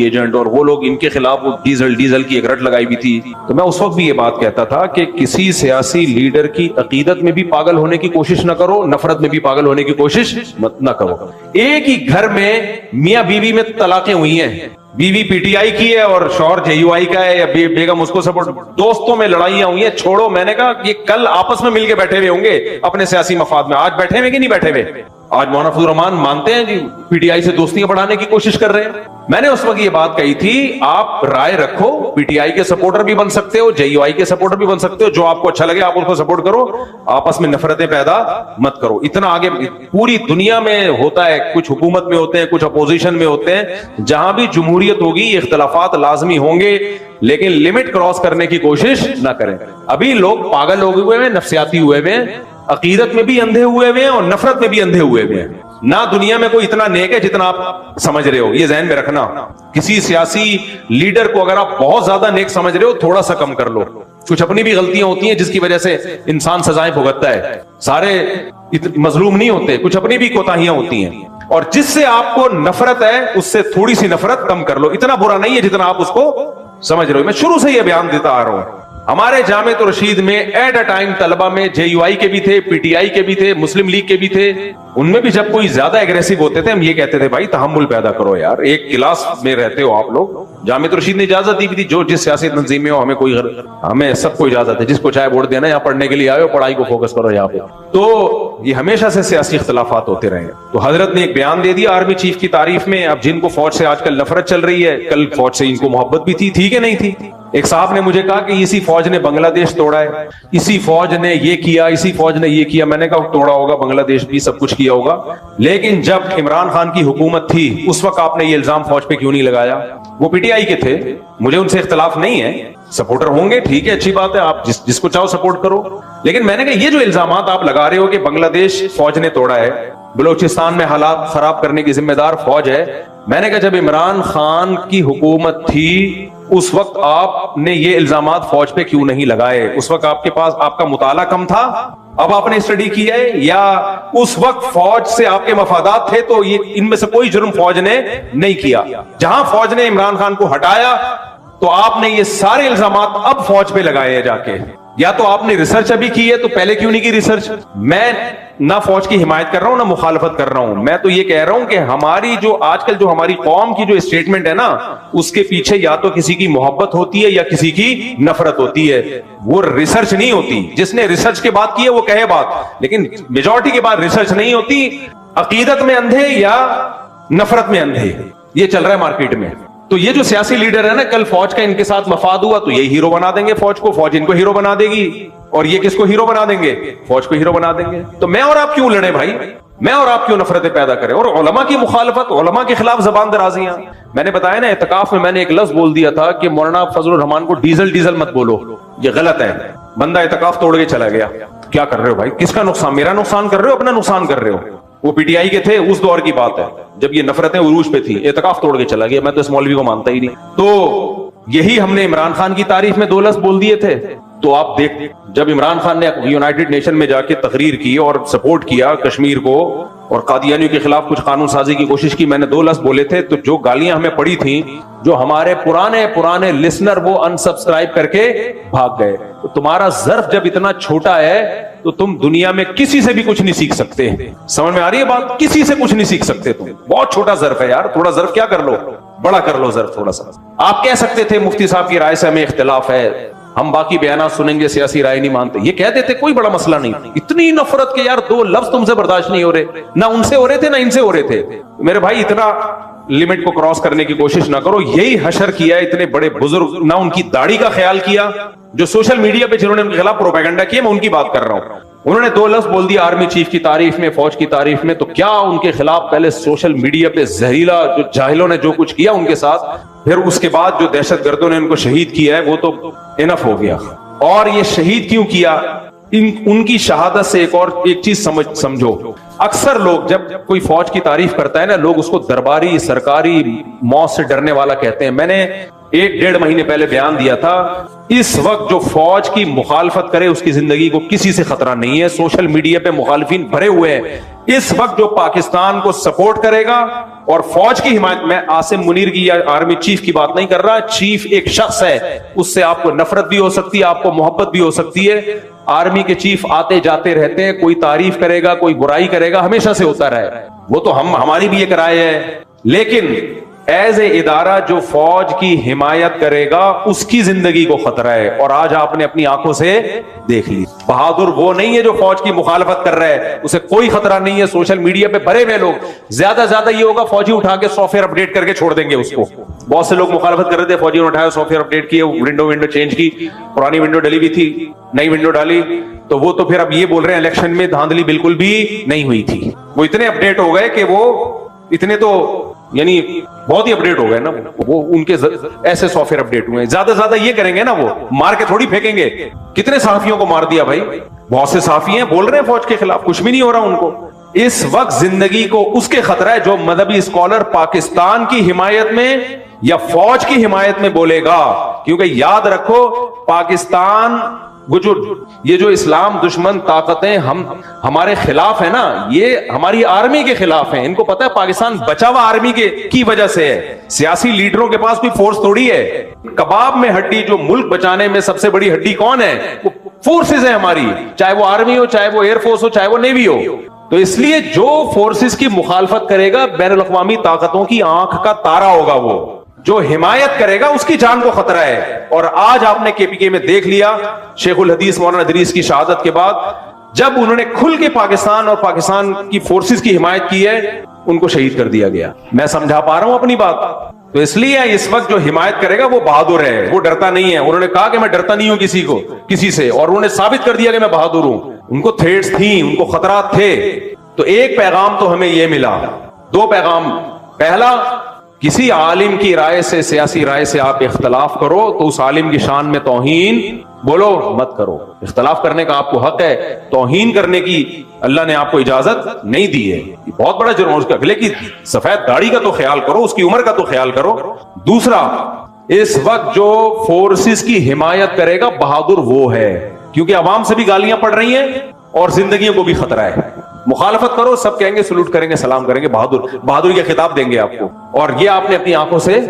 ایجنٹ، اور وہ لوگ ان کے خلاف وہ ڈیزل کی ایک رٹ لگائی بھی تھی. تو میں اس وقت بھی یہ بات کہتا تھا کہ کسی سیاسی لیڈر کی عقیدت میں بھی پاگل ہونے کی کوشش نہ کرو، نفرت میں بھی پاگل ہونے کی کوشش نہ کرو. ایک ہی گھر میں میاں بیوی میں طلاقیں ہوئی ہیں، بیوی پی ٹی آئی کی ہے اور شوہر جے یو آئی کا ہے، یا بیگم اس کو سپورٹ. دوستوں میں لڑائیاں ہوئی ہیں، چھوڑو. میں نے کہا یہ کل آپس میں مل کے بیٹھے ہوئے ہوں گے اپنے سیاسی مفاد میں. آج بیٹھے ہوئے کہ نہیں بیٹھے ہوئے؟ آج مولانا فضل الرحمان مانتے ہیں جی پی ٹی آئی سے دوستیاں بڑھانے کی کوشش کر رہے ہیں. میں نے اس وقت یہ بات کہی تھی، آپ رائے رکھو، پی ٹی آئی کے سپورٹر بھی بن سکتے ہو، جے یو آئی کے سپورٹر بھی بن سکتے ہو، جو آپ کو اچھا لگے آپ اس کو سپورٹ کرو، آپس میں نفرتیں پیدا مت کرو. اتنا آگے پوری دنیا میں ہوتا ہے، کچھ حکومت میں ہوتے ہیں، کچھ اپوزیشن میں ہوتے ہیں. جہاں بھی جمہوریت ہوگی اختلافات لازمی ہوں گے، لیکن لمٹ کراس کرنے کی کوشش نہ کریں. ابھی لوگ پاگل ہو گئے ہیں، نفسیاتی ہوئے ہوئے ہیں، عقیدت میں بھی اندھے ہوئے ہوئے ہیں اور نفرت میں بھی اندھے ہوئے ہوئے ہیں. نہ دنیا میں کوئی اتنا نیک ہے جتنا آپ سمجھ رہے ہو، یہ ذہن میں رکھنا. کسی سیاسی لیڈر کو اگر آپ بہت زیادہ نیک سمجھ رہے ہو، تھوڑا سا کم کر لو. کچھ اپنی بھی غلطیاں ہوتی ہیں جس کی وجہ سے انسان سزائیں بھگتتا ہے. سارے مظلوم نہیں ہوتے، کچھ اپنی بھی کوتاہیاں ہوتی ہیں. اور جس سے آپ کو نفرت ہے اس سے تھوڑی سی نفرت کم کر لو. اتنا برا نہیں ہے جتنا آپ اس کو سمجھ رہے ہو. میں شروع سے یہ بیان دیتا آ رہا ہوں. ہمارے جامعۃ الرشید میں ایٹ اے ٹائم طلبہ میں جے یو آئی کے بھی تھے، پی ٹی آئی کے بھی تھے، مسلم لیگ کے بھی تھے. ان میں بھی جب کوئی زیادہ ایگریسو ہوتے تھے ہم یہ کہتے تھے بھائی تحمل پیدا کرو یار، ایک کلاس میں رہتے ہو آپ لوگ، جامع رشید نے اجازت دی بھی تھی جو جس سیاسی تنظیم میں ہو ہمیں سب کو اجازت ہے, جس کو چاہے ووٹ دینا, یہاں پڑھنے کے لیے آئے ہو, پڑھائی کو فوکس کرو یہاں پہ. تو یہ ہمیشہ سے سیاسی اختلافات ہوتے رہے. تو حضرت نے ایک بیان دے دیا آرمی چیف کی تعریف میں. اب جن کو فوج سے آج کل نفرت چل رہی ہے, کل فوج سے ان کو محبت بھی تھی کہ نہیں تھی. ایک صاحب نے مجھے کہا کہ اسی فوج نے بنگلہ دیش توڑا ہے, اسی فوج نے یہ کیا, اسی فوج نے یہ کیا. میں نے کہا توڑا ہوگا بنگلہ دیش بھی, سب کچھ کیا ہوگا, لیکن جب عمران خان کی حکومت تھی اس وقت آپ نے یہ الزام فوج پہ کیوں نہیں لگایا؟ وہ پی ٹی آئی کے تھے, مجھے ان سے اختلاف نہیں ہے, سپورٹر ہوں گے ٹھیک ہے, اچھی بات ہے, آپ جس کو چاہو سپورٹ کرو. لیکن میں نے کہا یہ جو الزامات آپ لگا رہے ہو کہ بنگلہ دیش فوج نے توڑا ہے, بلوچستان میں حالات خراب کرنے کی ذمہ دار فوج ہے, میں نے کہا جب عمران خان کی حکومت تھی اس وقت آپ نے یہ الزامات فوج پہ کیوں نہیں لگائے؟ اس وقت آپ کے پاس آپ کا مطالعہ کم تھا, اب آپ نے اسٹڈی کیا ہے, یا اس وقت فوج سے آپ کے مفادات تھے تو یہ ان میں سے کوئی جرم فوج نے نہیں کیا؟ جہاں فوج نے عمران خان کو ہٹایا تو آپ نے یہ سارے الزامات اب فوج پہ لگائے ہیں جا کے. یا تو آپ نے ریسرچ ابھی کی ہے تو پہلے کیوں نہیں کی ریسرچ؟ میں نہ فوج کی حمایت کر رہا ہوں نہ مخالفت کر رہا ہوں, میں تو یہ کہہ رہا ہوں کہ ہماری جو آج کل جو ہماری قوم کی جو اسٹیٹمنٹ ہے نا, اس کے پیچھے یا تو کسی کی محبت ہوتی ہے یا کسی کی نفرت ہوتی ہے, وہ ریسرچ نہیں ہوتی. جس نے ریسرچ کے بات کی ہے وہ کہے بات, لیکن میجورٹی کے بعد ریسرچ نہیں ہوتی. عقیدت میں اندھے یا نفرت میں اندھے, یہ چل رہا ہے مارکیٹ میں. تو یہ جو سیاسی لیڈر ہے نا, کل فوج کا ان کے ساتھ مفاد ہوا تو یہ ہیرو بنا دیں گے فوج کو, فوج ان کو ہیرو بنا دے گی, اور یہ کس کو ہیرو بنا دیں گے؟ فوج کو ہیرو بنا دیں گے. تو میں اور آپ کیوں لڑیں بھائی؟ میں اور آپ کیوں نفرتیں پیدا کریں؟ اور علماء کی مخالفت, علماء کے خلاف زبان درازیاں. میں نے بتایا نا اعتکاف میں میں نے ایک لفظ بول دیا تھا کہ مولانا فضل الرحمان کو ڈیزل مت بولو, یہ غلط ہے. بندہ اعتکاف توڑ کے چلا گیا, کیا کر رہے ہو بھائی؟ کس کا نقصان؟ میرا نقصان کر رہے ہو, اپنا نقصان کر رہے ہو. وہ پی ٹی آئی کے تھے, اس دور کی بات ہے جب یہ نفرتیں عروج پہ تھی, اعتکاف توڑ کے چلا گیا. میں تو اس مولوی کو مانتا ہی نہیں. تو یہی ہم نے عمران خان کی تعریف میں 2 لفظ بول دیے تھے. تو آپ دیکھ, جب عمران خان نے یونائٹڈ نیشن میں جا کے تقریر کی اور سپورٹ کیا کشمیر کو اور قادیانیوں کے خلاف کچھ قانون سازی کی کوشش کی, میں نے 2 لفظ بولے تھے. تو جو گالیاں ہمیں پڑی تھیں, جو ہمارے پرانے لسنر وہ انسبسکرائب کر کے بھاگ گئے. تو تمہارا ظرف جب اتنا چھوٹا ہے تو تم دنیا میں کسی سے بھی کچھ نہیں سیکھ سکتے. سمجھ میں آ رہی ہے بات؟ کسی سے کچھ نہیں سیکھ سکتے تم. بہت چھوٹا ظرف ہے یار, تھوڑا ظرف کیا کر لو, بڑا کر لو ظرف تھوڑا سا. آپ کہہ سکتے تھے مفتی صاحب کی رائے سے ہمیں اختلاف ہے, ہم باقی بیانات سنیں گے, سیاسی رائے نہیں مانتے, یہ کہہ دیتے, کوئی بڑا مسئلہ نہیں. اتنی نفرت کہ یار 2 لفظ تم سے برداشت نہیں ہو رہے, نہ ان سے ہو رہے تھے نہ ان سے ہو رہے تھے. میرے بھائی اتنا لمٹ کو کراس کرنے کی کوشش نہ کرو. یہی حشر کیا اتنے بڑے بزرگ, نہ ان کی داڑھی کا خیال کیا, جو سوشل میڈیا پہ جنہوں نے ان کے خلاف پروپیگنڈا کیا, میں ان کی بات کر رہا ہوں. انہوں نے 2 لفظ بول دیا آرمی چیف کی تعریف میں, فوج کی تعریف میں, تو کیا ان کے خلاف پہلے سوشل میڈیا پہ زہریلا جو جاہلوں نے جو کچھ کیا ان کے ساتھ, پھر اس کے بعد جو دہشت گردوں نے ان کو شہید کیا ہے, وہ تو انف ہو گیا. اور یہ شہید کیوں کیا؟ ان کی شہادت سے ایک چیز سمجھو. اکثر لوگ جب کوئی فوج کی تعریف کرتا ہے نا, لوگ اس کو درباری سرکاری موت سے ڈرنے والا کہتے ہیں. میں نے 1-1.5 مہینے پہلے بیان دیا تھا, اس وقت جو فوج کی مخالفت کرے اس کی زندگی کو کسی سے خطرہ نہیں ہے. سوشل میڈیا پہ مخالفین بھرے ہوئے ہیں. اس وقت جو پاکستان کو سپورٹ کرے گا اور فوج کی حمایت, میں عاصم منیر کی یا آرمی چیف کی بات نہیں کر رہا, چیف ایک شخص ہے, اس سے آپ کو نفرت بھی ہو سکتی ہے, آپ کو محبت بھی ہو سکتی ہے. آرمی کے چیف آتے جاتے رہتے ہیں, کوئی تعریف کرے گا کوئی برائی کرے گا, ہمیشہ سے ہوتا رہے, وہ تو ہماری بھی ایک رائے ہے. لیکن ایز اے ادارہ جو فوج کی حمایت کرے گا اس کی زندگی کو خطرہ ہے. اور آج آپ نے اپنی آنکھوں سے دیکھ لی, بہادر وہ نہیں ہے جو فوج کی مخالفت کر رہا ہے, اسے کوئی خطرہ نہیں ہے. سوشل میڈیا پہ بھرے ہوئے لوگ, زیادہ زیادہ یہ ہوگا فوجی اٹھا کے سافٹ ویئر اپڈیٹ کر کے چھوڑ دیں گے اس کو. بہت سے لوگ مخالفت کر رہے تھے, فوجی نے اٹھایا سافٹ ویئر اپڈیٹ کیا, ونڈو چینج کی, پرانی ونڈو ڈلی ہوئی تھی نئی ونڈو ڈالی, تو وہ تو پھر اب یہ بول رہے ہیں الیکشن میں دھاندلی بالکل بھی نہیں ہوئی تھی. وہ اتنے اپڈیٹ ہو گئے کہ وہ اتنے تو یعنی بہت ہی اپڈیٹ ہو گئے نا, وہ ان کے ایسے سافٹ ویئر اپڈیٹ ہوئے. زیادہ زیادہ یہ کریں گے نا, وہ مار کے تھوڑی پھینکیں گے. کتنے صحافیوں کو مار دیا بھائی, بہت سے صحافی ہیں بول رہے ہیں فوج کے خلاف, کچھ بھی نہیں ہو رہا ان کو. اس وقت زندگی کو اس کے خطرہ ہے جو مذہبی اسکالر پاکستان کی حمایت میں یا فوج کی حمایت میں بولے گا. کیونکہ یاد رکھو پاکستان یہ جو اسلام دشمن طاقتیں ہمارے خلاف ہے نا, یہ ہماری آرمی کے خلاف ہیں. ان کو پتا ہے پاکستان بچا ہوا آرمی کی وجہ سے ہے. سیاسی لیڈروں کے پاس کوئی فورس تھوڑی ہے. کباب میں ہڈی, جو ملک بچانے میں سب سے بڑی ہڈی کون ہے؟ وہ فورسز ہیں ہماری, چاہے وہ آرمی ہو, چاہے وہ ایئر فورس ہو, چاہے وہ نیوی ہو. تو اس لیے جو فورسز کی مخالفت کرے گا بین الاقوامی طاقتوں کی آنکھ کا تارا ہوگا. وہ جو حمایت کرے گا اس کی جان کو خطرہ ہے. اور آج آپ نے کے پی کے میں دیکھ لیا شیخ الحدیث مولانا ادریس کی شہادت کے بعد جب انہوں نے کھل کے پاکستان اور پاکستان کی فورسز کی حمایت کی ہے ان کو شہید کر دیا گیا. میں سمجھا پا رہا ہوں اپنی بات؟ تو اس لیے اس وقت جو حمایت کرے گا وہ بہادر ہے, وہ ڈرتا نہیں ہے. انہوں نے کہا کہ میں ڈرتا نہیں ہوں کسی سے, اور انہوں نے ثابت کر دیا کہ میں بہادر ہوں. ان کو تھریٹس تھیں, ان کو خطرات تھے. تو ایک پیغام تو ہمیں یہ ملا, دو پیغام. پہلا, کسی عالم کی رائے سے, سیاسی رائے سے آپ اختلاف کرو تو اس عالم کی شان میں توہین بولو مت کرو. اختلاف کرنے کا آپ کو حق ہے, توہین کرنے کی اللہ نے آپ کو اجازت نہیں دی ہے. یہ بہت بڑا جرم ہے. اس کا اگلے کی سفید داڑھی کا تو خیال کرو, اس کی عمر کا تو خیال کرو. دوسرا, اس وقت جو فورسز کی حمایت کرے گا بہادر وہ ہے, کیونکہ عوام سے بھی گالیاں پڑ رہی ہیں اور زندگیوں کو بھی خطرہ ہے. مخالفت کرو, سب کہیں گے, سلوٹ کریں گے, سلام کریں گے, بہادری کا خطاب دیں گے آپ کو. اور یہ آپ نے اپنی آنکھوں سے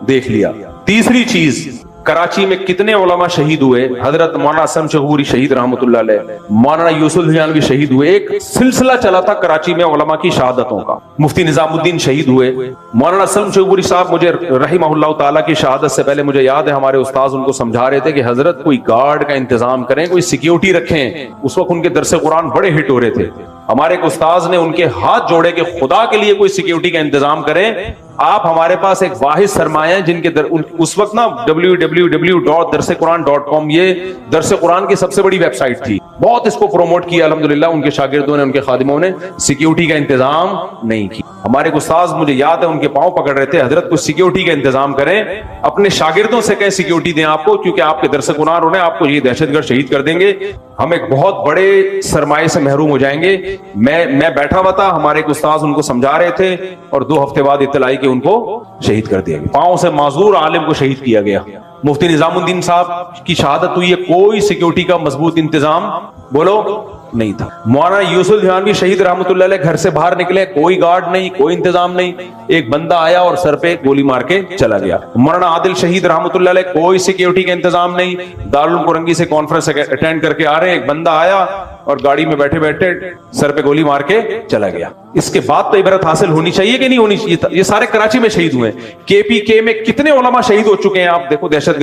دیکھ لیا. تیسری چیز, کراچی میں کتنے علماء شہید ہوئے. حضرت مولانا اسلم شغوری شہید رحمۃ اللہ علیہ, مولانا یوسف جانوی شہید ہوئے. ایک سلسلہ چلا تھا کراچی میں علماء کی شہادتوں کا. مفتی نظام الدین شہید ہوئے. مولانا اسلم شغوری صاحب, مجھے رحمہ اللہ تعالیٰ کی شہادت سے پہلے مجھے یاد ہے ہمارے استاذ ان کو سمجھا رہے تھے کہ حضرت کوئی گارڈ کا انتظام کریں, کوئی سیکیورٹی رکھیں. اس وقت ان کے درس قرآن بڑے ہٹ ہو رہے تھے. ہمارے ایک استاذ نے ان کے ہاتھ جوڑے کہ خدا کے لیے کوئی سیکیورٹی کا انتظام کریں. آپ ہمارے پاس ایک واحد سرمایہ ہیں جن کے اس وقت نا www.darsequran.com یہ درس قرآن کی سب سے بڑی ویب سائٹ تھی. بہت اس کو پروموٹ کیا الحمدللہ ان کے شاگردوں نے, ان کے خادموں نے. سیکیورٹی کا انتظام نہیں کیا. ہمارے ایک استاذ مجھے یاد ہے ان کے پاؤں پکڑ رہے تھے, حضرت کو سیکیورٹی کا انتظام کریں, اپنے شاگردوں سے کہیں سیکیورٹی دیں آپ کو, کیونکہ آپ کے درس قرآن انہیں آپ کو یہ دہشت گرد شہید کر دیں گے. ہم ایک بہت بڑے سرمایے سے محروم ہو جائیں گے. میں بیٹھا ہوا تھا, ہمارے ایک استاذ ان کو سمجھا رہے تھے اور 2 ہفتے بعد اطلاع آئی کہ ان کو شہید کر دیا گیا. پاؤں سے معذور عالم کو شہید کیا گیا. مفتی نظام الدین صاحب کی شہادت ہوئی ہے, کوئی سیکیورٹی کا مضبوط انتظام بولو نہیں تھا. مولانا یوسف جہانوی شہید رحمۃ اللہ علیہ گھر سے باہر نکلے, کوئی گارڈ نہیں, کوئی انتظام نہیں. ایک بندہ آیا اور سر پہ گولی مار کے چلا گیا. مولانا عادل شہید رحمۃ اللہ علیہ, کوئی سیکیورٹی کا انتظام نہیں. دارالعلوم کرنگی سے کانفرنس اٹینڈ کر کے آ رہے ہیں, ایک بندہ آیا اور گاڑی میں بیٹھے بیٹھے سر پہ گولی مار کے چلا گیا. اس کے بعد تو عبرت حاصل ہونی چاہیے کہ نہیں ہونی چاہیے. یہ سارے کراچی میں شہید ہوئے. کے پی کے میں کتنے علماء شہید ہو چکے ہیں آپ دیکھو, دہشت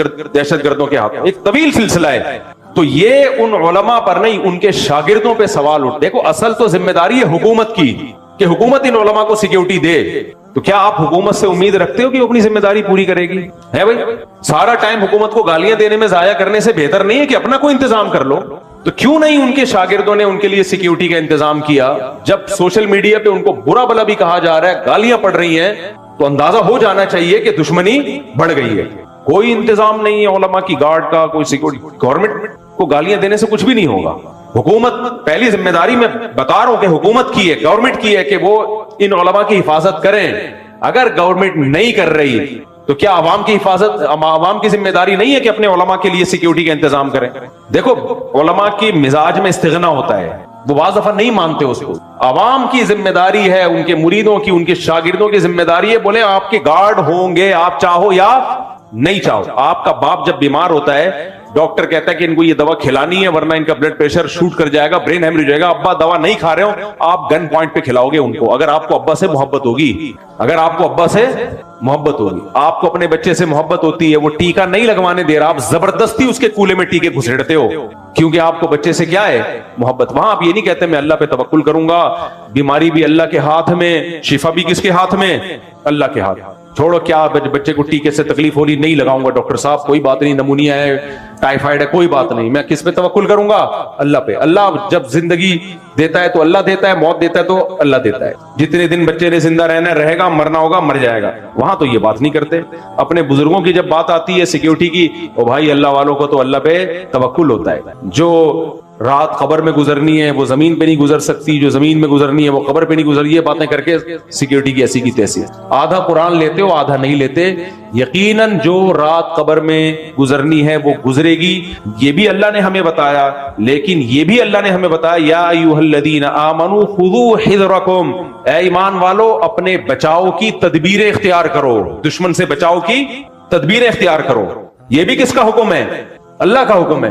گردوں کے ہاتھ. ایک طویل سلسلہ ہے. تو یہ ان علماء پر نہیں, ان کے شاگردوں پہ سوال اٹھ. دیکھو اصل تو ذمہ داری ہے حکومت کی کہ حکومت ان علماء کو سیکیورٹی دے. تو کیا آپ حکومت سے امید رکھتے ہو کہ وہ اپنی ذمہ داری پوری کرے گی؟ ہے بھائی, سارا ٹائم حکومت کو گالیاں دینے میں ضائع کرنے سے بہتر نہیں ہے کہ اپنا کوئی انتظام کر لو؟ تو کیوں نہیں ان کے شاگردوں نے ان کے لیے سیکیورٹی کا انتظام کیا؟ جب سوشل میڈیا پہ ان کو برا بھلا بھی کہا جا رہا ہے, گالیاں پڑ رہی ہیں, تو اندازہ ہو جانا چاہیے کہ دشمنی بڑھ گئی ہے. کوئی انتظام نہیں ہے علماء کی گارڈ کا, کوئی سیکیورٹی. گورنمنٹ کو گالیاں دینے سے کچھ بھی نہیں ہوگا. حکومت پہلی ذمہ داری میں بتا رہا ہوں کہ حکومت کی ہے, گورنمنٹ کی ہے کہ وہ ان علماء کی حفاظت کریں. اگر گورنمنٹ نہیں کر رہی تو کیا عوام کی حفاظت, عوام کی ذمہ داری نہیں ہے کہ اپنے علماء کے لیے سیکیورٹی کا انتظام کریں؟ دیکھو علماء کی مزاج میں استغنا ہوتا ہے, وہ بعض دفعہ نہیں مانتے اس کو. عوام کی ذمہ داری ہے, ان کے مریدوں کی, ان کے شاگردوں کی ذمہ داری ہے. بولے آپ کے گارڈ ہوں گے, آپ چاہو یا نہیں چاہو. آپ کا باپ جب بیمار ہوتا ہے, ڈاکٹر کہتا ہے کہ ان کو یہ دوا کھلانی ہے ورنہ ان کا بلڈ پریشر شوٹ کر جائے گا, برین ہیمریج ہو جائے گا. ابا دوا نہیں کھا رہے ہو, آپ گن پوائنٹ پہ کھلاؤ گے ان کو. اگر آپ کو ابا سے محبت ہوگی, اگر آپ کو ابا سے محبت ہوگی, آپ کو اپنے بچے سے محبت ہوتی ہے, وہ ٹیکا نہیں لگوانے دے رہا, آپ زبردستی اس کے کولے میں ٹیکے گھسیڑتے ہو کیونکہ آپ کو بچے سے کیا ہے محبت. وہاں آپ یہ نہیں کہتے میں اللہ پہ توکل کروں گا, بیماری بھی اللہ کے ہاتھ میں, شفا بھی کس کے ہاتھ میں, اللہ کے ہاتھ. چھوڑو کیا بچے کو ٹیکے سے تکلیف ہو رہی, نہیں لگاؤں گا ڈاکٹر صاحب, کوئی بات نہیں, نمونیا ہے, ٹائیفائڈ ہے, کوئی بات نہیں. میں کس پہ توکل کروں گا؟ اللہ پہ. اللہ جب زندگی دیتا ہے تو اللہ دیتا ہے, موت دیتا ہے تو اللہ دیتا ہے. جتنے دن بچے نے زندہ رہنا رہے گا, مرنا ہوگا مر جائے گا. وہاں تو یہ بات نہیں کرتے. اپنے بزرگوں کی جب بات آتی ہے سیکیورٹی کی, او بھائی اللہ والوں کو تو اللہ پہ توکل ہوتا ہے. جو رات قبر میں گزرنی ہے وہ زمین پہ نہیں گزر سکتی, جو زمین میں گزرنی ہے وہ قبر پہ نہیں گزر. یہ باتیں کر کے سیکیورٹی کی ایسی کی تیسی. آدھا قرآن لیتے ہو, آدھا نہیں لیتے. یقیناً جو رات قبر میں گزرنی ہے وہ گزرے گی, یہ بھی اللہ نے ہمیں بتایا. لیکن یہ بھی اللہ نے ہمیں بتایا, یا ایھا الذین آمنوا خذوا حذرکم, اے ایمان والو اپنے بچاؤ کی تدبیریں اختیار کرو, دشمن سے بچاؤ کی تدبیریں اختیار کرو. یہ بھی کس کا حکم ہے؟ اللہ کا حکم ہے.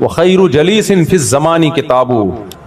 وخیر جلیس فی الزمان کتاب.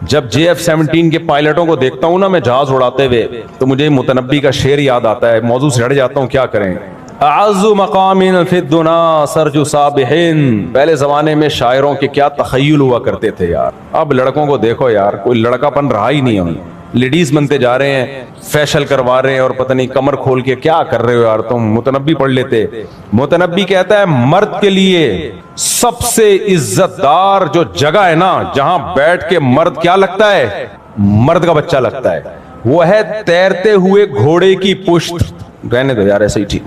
جب JF-17 کے پائلٹوں کو دیکھتا ہوں نا میں جہاز اڑاتے ہوئے تو مجھے متنبی کا شعر یاد آتا ہے, موضوع سے ہٹ جاتا ہوں, کیا کریں. اعز مقام فی الدنا سرج صابحین. پہلے زمانے میں شاعروں کے کیا تخیل ہوا کرتے تھے یار. اب لڑکوں کو دیکھو یار, کوئی لڑکا پن رہا ہی نہیں. ہم لیڈیز بنتے جا رہے ہیں, فیشل کروا رہے ہیں, اور پتہ نہیں کمر کھول کے کیا کر رہے ہو یار تم. متنبی پڑھ لیتے. متنبی کہتا ہے مرد کے لیے سب سے عزت دار جو جگہ ہے نا, جہاں بیٹھ کے مرد کیا لگتا ہے, مرد کا بچہ لگتا ہے, وہ ہے تیرتے ہوئے گھوڑے کی پشت. رہنے دو یار ایسے ہی ٹھیک,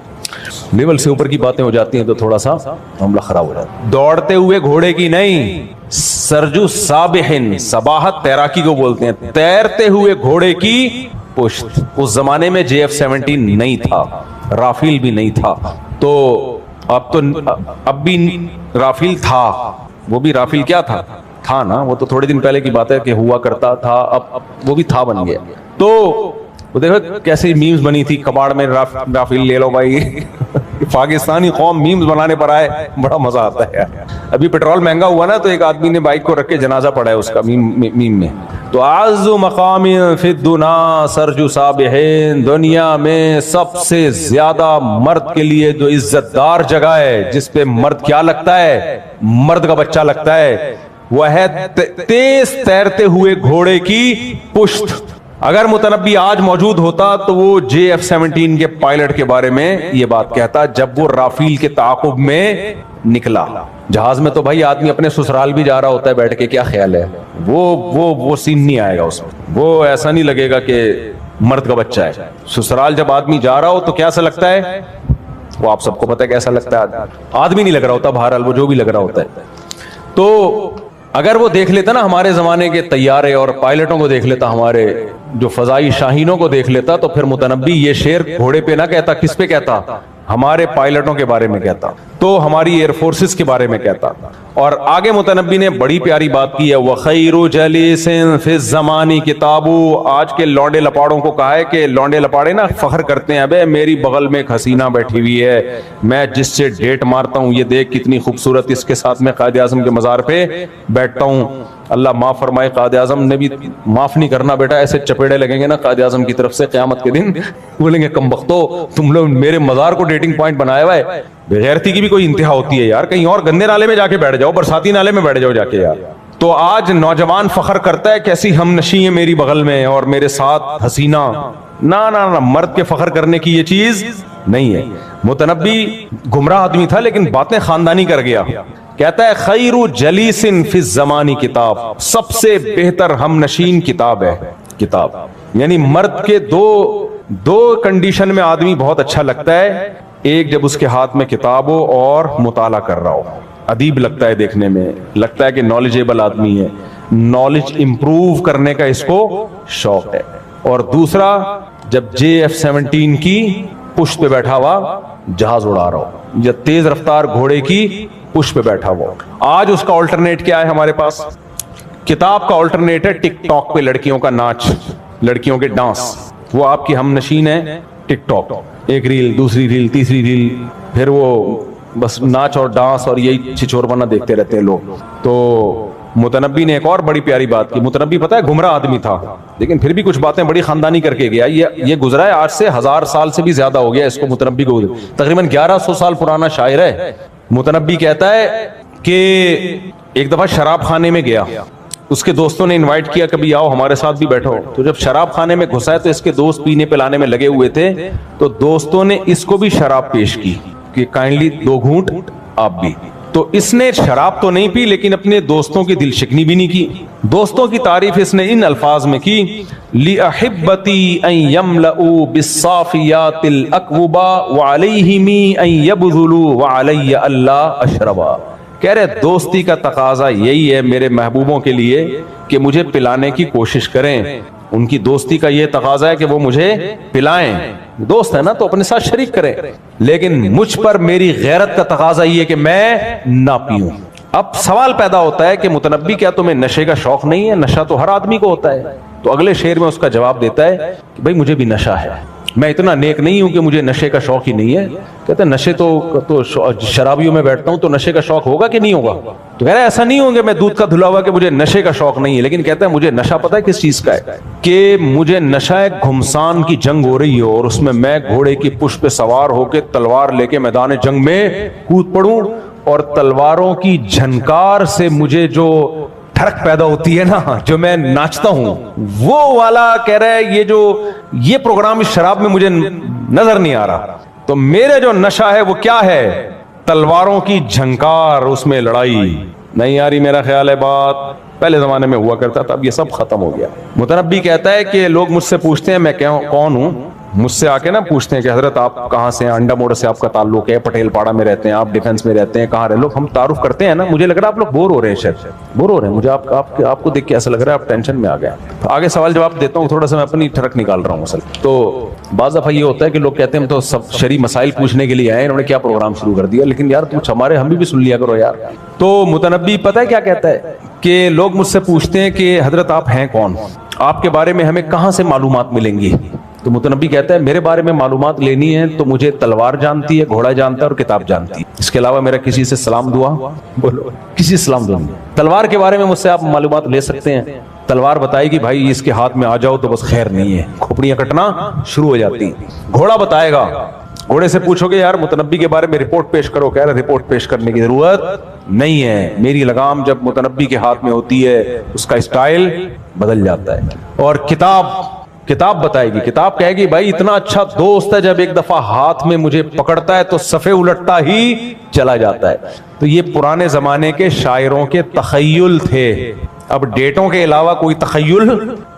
لیول سے اوپر کی باتیں ہو جاتی ہیں تو تھوڑا سا معاملہ خراب ہو جاتا ہے. دوڑتے ہوئے گھوڑے کی نہیں, سرجو سابحن, سباحت تیراکی کو بولتے ہیں, تیرتے ہوئے گھوڑے کی پشت. اس زمانے میں JF-17 نہیں تھا, رافیل بھی نہیں تھا. تو اب بھی رافیل تھا, وہ بھی رافیل کیا تھا نا, وہ تو تھوڑے دن پہلے کی بات ہے کہ ہوا کرتا تھا, اب وہ بھی تھا بن گیا. تو وہ دیکھو کیسی میمز بنی تھی کباڑ میں, رافیل لے لو بھائی. پاکستانی قوم میمز بنانے پر آئے, بڑا مزہ آتا ہے. ابھی پیٹرول مہنگا ہوا نا تو ایک آدمی نے بائک کو رکھ کے جنازہ پڑھا ہے اس کا میم میں. تو اعز مقام فی الدنا سرج صابحین, دنیا میں سب سے زیادہ مرد کے لیے جو عزت دار جگہ ہے جس پہ مرد کیا لگتا ہے, مرد کا بچہ لگتا ہے, وہ ہے تیز تیرتے ہوئے گھوڑے کی پشت. اگر متنبی آج موجود ہوتا تو وہ JF-17 کے پائلٹ کے بارے میں یہ بات کہتا جب وہ رافیل کے تعاقب میں نکلا. جہاز میں تو بھائی آدمی اپنے سسرال بھی جا رہا ہوتا ہے بیٹھ کے, کیا خیال ہے, وہ سین نہیں آئے گا اس میں, وہ ایسا نہیں لگے گا کہ مرد کا بچہ ہے. سسرال جب آدمی جا رہا ہو تو کیسا لگتا ہے, وہ آپ سب کو پتہ ہے کیسا لگتا ہے. آدمی نہیں لگ رہا ہوتا, بہرحال وہ جو بھی لگ رہا ہوتا ہے. تو اگر وہ دیکھ لیتا نا ہمارے زمانے کے طیارے اور پائلٹوں کو دیکھ لیتا, ہمارے جو فضائی شاہینوں کو دیکھ لیتا, تو پھر متنبی یہ شعر گھوڑے پہ نہ کہتا, کس پہ کہتا, ہمارے پائلٹوں کے بارے میں کہتا, تو ہماری ایئر فورسز کے بارے میں کہتا. اور آگے متنبی نے بڑی پیاری بات کی ہے, وَخَيْرُ جَلِيسٍ فِي الزَّمَانِ کِتَابُ. آج کے لونڈے لپاڑوں کو کہا ہے کہ لونڈے لپاڑے نا فخر کرتے ہیں, ابے میری بغل میں ایک حسینہ بیٹھی ہوئی ہے, میں جس سے ڈیٹ مارتا ہوں یہ دیکھ کتنی خوبصورت, اس کے ساتھ میں قائد اعظم کے مزار پہ بیٹھتا ہوں. اللہ معاف فرمائے, قائد اعظم نے بھی معاف نہیں کرنا بیٹا, ایسے چپیڑے لگیں گے نا قائد اعظم کی طرف سے قیامت کے دن, بولیں گے کم بختو تم لوگ میرے مزار کو ڈیٹنگ پوائنٹ بنایا ہوا ہے. بغیرتی کی بھی کوئی انتہا ہوتی ہے یار, کہیں اور گندے نالے میں جا کے بیٹھ جاؤ, برساتی نالے میں بیٹھ جاؤ جا کے یار. تو آج نوجوان فخر کرتا ہے کیسی ہم نشیں ہیں میری بغل میں اور میرے ساتھ حسینہ. نہ مرد کے فخر کرنے کی یہ چیز نہیں ہے. متنبی گمراہ آدمی تھا لیکن باتیں خاندانی کر گیا. کہتا ہے خیر جلیس فی الزمان کتاب, سب سے بہتر ہم نشین کتاب ہے. کتاب یعنی مرد کے دو کنڈیشن میں آدمی بہت اچھا لگتا ہے. ایک جب اس کے ہاتھ میں کتاب ہو اور مطالعہ کر رہا ہو, ادیب لگتا ہے دیکھنے میں, لگتا ہے کہ نالجیبل آدمی ہے, نالج امپروو کرنے کا اس کو شوق ہے. اور دوسرا جب JF-17 کی پشت پہ بیٹھا ہوا جہاز اڑا رہا ہو, یا تیز رفتار گھوڑے کی پشت پہ بیٹھا ہوا. آج اس کا آلٹرنیٹ کیا ہے ہمارے پاس, کتاب کا آلٹرنیٹ ہے ٹک ٹاک پہ لڑکیوں کا ناچ, لڑکیوں کے ڈانس. وہ آپ کی ہم نشین ہے ٹک ٹاک, ایک ریل, دوسری ریل, تیسری ریل, پھر وہ بس ناچ اور ڈانس اور یہی چھچور بنا دیکھتے رہتے ہیں لوگ. تو متنبی نے ایک اور بڑی پیاری بات کی. متنبی پتہ ہے گمراہ آدمی تھا لیکن پھر بھی کچھ باتیں بڑی خاندانی کر کے گیا. یہ گزرا ہے آج سے 1000 سال سے بھی زیادہ ہو گیا اس کو, متنبی کو تقریباً 1100 سال پرانا شاعر ہے. متنبی کہتا ہے کہ ایک دفعہ شراب خانے میں گیا, اس کے دوستوں نے انوائٹ کیا کبھی آؤ ہمارے ساتھ بھی بیٹھو. تو جب شراب خانے میں گھسا ہے تو اس کے دوست پینے پلانے میں لگے ہوئے تھے, تو دوستوں نے اس کو بھی شراب پیش کی کہ کائنڈلی 2 گھونٹ آپ بھی. تو اس نے شراب تو نہیں پی لیکن اپنے دوستوں کی دل شکنی بھی نہیں کی. دوستوں کی تعریف اس نے ان الفاظ میں کی, لِأَحِبَّتِي أَن يَمْلَؤُوا بِالصَّافِيَاتِ الْأَكْوُبَا وَعَلَيْهِمِ أَن يَبْذُلُوا وَعَلَيَّ أَلَّا أَشْرَبَا. کہہ رہے دوستی کا تقاضا یہی ہے میرے محبوبوں کے لیے کہ مجھے پلانے کی کوشش کریں. ان کی دوستی کا یہ تقاضا ہے کہ وہ مجھے پلائیں. دوست ہے نا تو اپنے ساتھ شریک کریں, لیکن مجھ پر میری غیرت کا تقاضا یہ ہے کہ میں نہ پیوں. اب سوال پیدا ہوتا ہے کہ متنبی کیا تمہیں نشے کا شوق نہیں ہے؟ نشہ تو ہر آدمی کو ہوتا ہے. تو اگلے شعر میں اس کا جواب دیتا ہے کہ بھائی مجھے بھی نشہ ہے. میں اتنا نیک نہیں ہوں کہ مجھے نشے کا شوق ہی نہیں ہے. کہتے ہیں نشے تو شرابیوں میں بیٹھتا ہوں تو نشے کا شوق ہوگا کہ نہیں ہوگا؟ تو کہہ رہا ہے ایسا نہیں ہوں گے میں دودھ کا دھلا ہوا کہ مجھے نشے کا شوق نہیں ہے، لیکن کہتا ہے مجھے نشہ پتہ ہے کس چیز کا ہے؟ کہ مجھے نشہ ایک گھمسان کی جنگ ہو رہی ہو اور اس میں گھوڑے کی پشت پہ سوار ہو کے تلوار لے کے میدان جنگ میں کود پڑوں اور تلواروں کی جھنکار سے مجھے جو دھڑک پیدا ہوتی ہے نا، جو میں ناچتا ہوں، وہ والا کہہ رہا ہے یہ پروگرام اس شراب میں مجھے نظر نہیں آ رہا. تو میرے جو نشہ ہے وہ کیا ہے؟ تلواروں کی جھنکار، اس میں لڑائی نہیں آ رہی. میرا خیال ہے بات پہلے زمانے میں ہوا کرتا تھا، اب یہ سب ختم ہو گیا. متنبی کہتا ہے کہ لوگ مجھ سے پوچھتے ہیں میں کون ہوں، مجھ سے آ کے نا پوچھتے ہیں کہ حضرت آپ کہاں سے ہیں، انڈا موڑ سے آپ کا تعلق ہے، پٹیل پاڑا میں رہتے ہیں، آپ ڈیفنس میں رہتے ہیں، کہاں رہے لوگ، ہم تعارف کرتے ہیں نا. مجھے لگ رہا ہے آپ لوگ بور ہو رہے ہیں، شاید بور ہو رہے ہیں. مجھے آپ کو دیکھ کے ایسا لگ رہا ہے آپ ٹینشن میں آ گئے. آگے سوال جواب دیتا ہوں، تھوڑا سا میں اپنی ٹھڑک نکال رہا ہوں اصل. تو بعض دفعہ یہ ہوتا ہے کہ لوگ کہتے ہیں ہم تو سب شرعی مسائل پوچھنے کے لیے آئے، انہوں نے کیا پروگرام شروع کر دیا. لیکن یار کچھ ہم بھی سن لیا کرو یار. تو متنبی پتہ ہے کیا کہتا ہے کہ لوگ مجھ سے پوچھتے ہیں کہ حضرت آپ ہیں کون، آپ کے بارے میں ہمیں کہاں سے معلومات ملیں گی؟ تو متنبی کہتا ہے میرے بارے میں معلومات لینی ہے تو مجھے تلوار جانتی ہے، گھوڑا جانتا ہے اور کتاب جانتی ہے. اس کے علاوہ میرا کسی سے سلام دعا بولو، کسی سے سلام دعا نہیں. تلوار کے بارے میں مجھ سے آپ معلومات لے سکتے ہیں. تلوار بتائے گی بھائی اس کے ہاتھ میں آ جاؤ تو بس خیر نہیں ہے، کھوپڑیاں کٹنا شروع ہو جاتی ہیں. گھوڑا بتائے گا، گھوڑے سے پوچھو گے یار متنبی کے بارے میں رپورٹ پیش کرو، کہہ رہے رپورٹ پیش کرنے کی ضرورت نہیں ہے، میری لگام جب متنبی کے ہاتھ میں ہوتی ہے اس کا اسٹائل بدل جاتا ہے. اور کتاب بتائے گی، کتاب کہے گی بھائی اتنا اچھا دوست ہے، جب ایک دفعہ ہاتھ میں مجھے پکڑتا ہے تو صفحے الٹتا ہی چلا جاتا ہے. تو یہ پرانے زمانے کے شاعروں کے تخیل تھے. اب ڈیٹوں کے علاوہ کوئی تخیل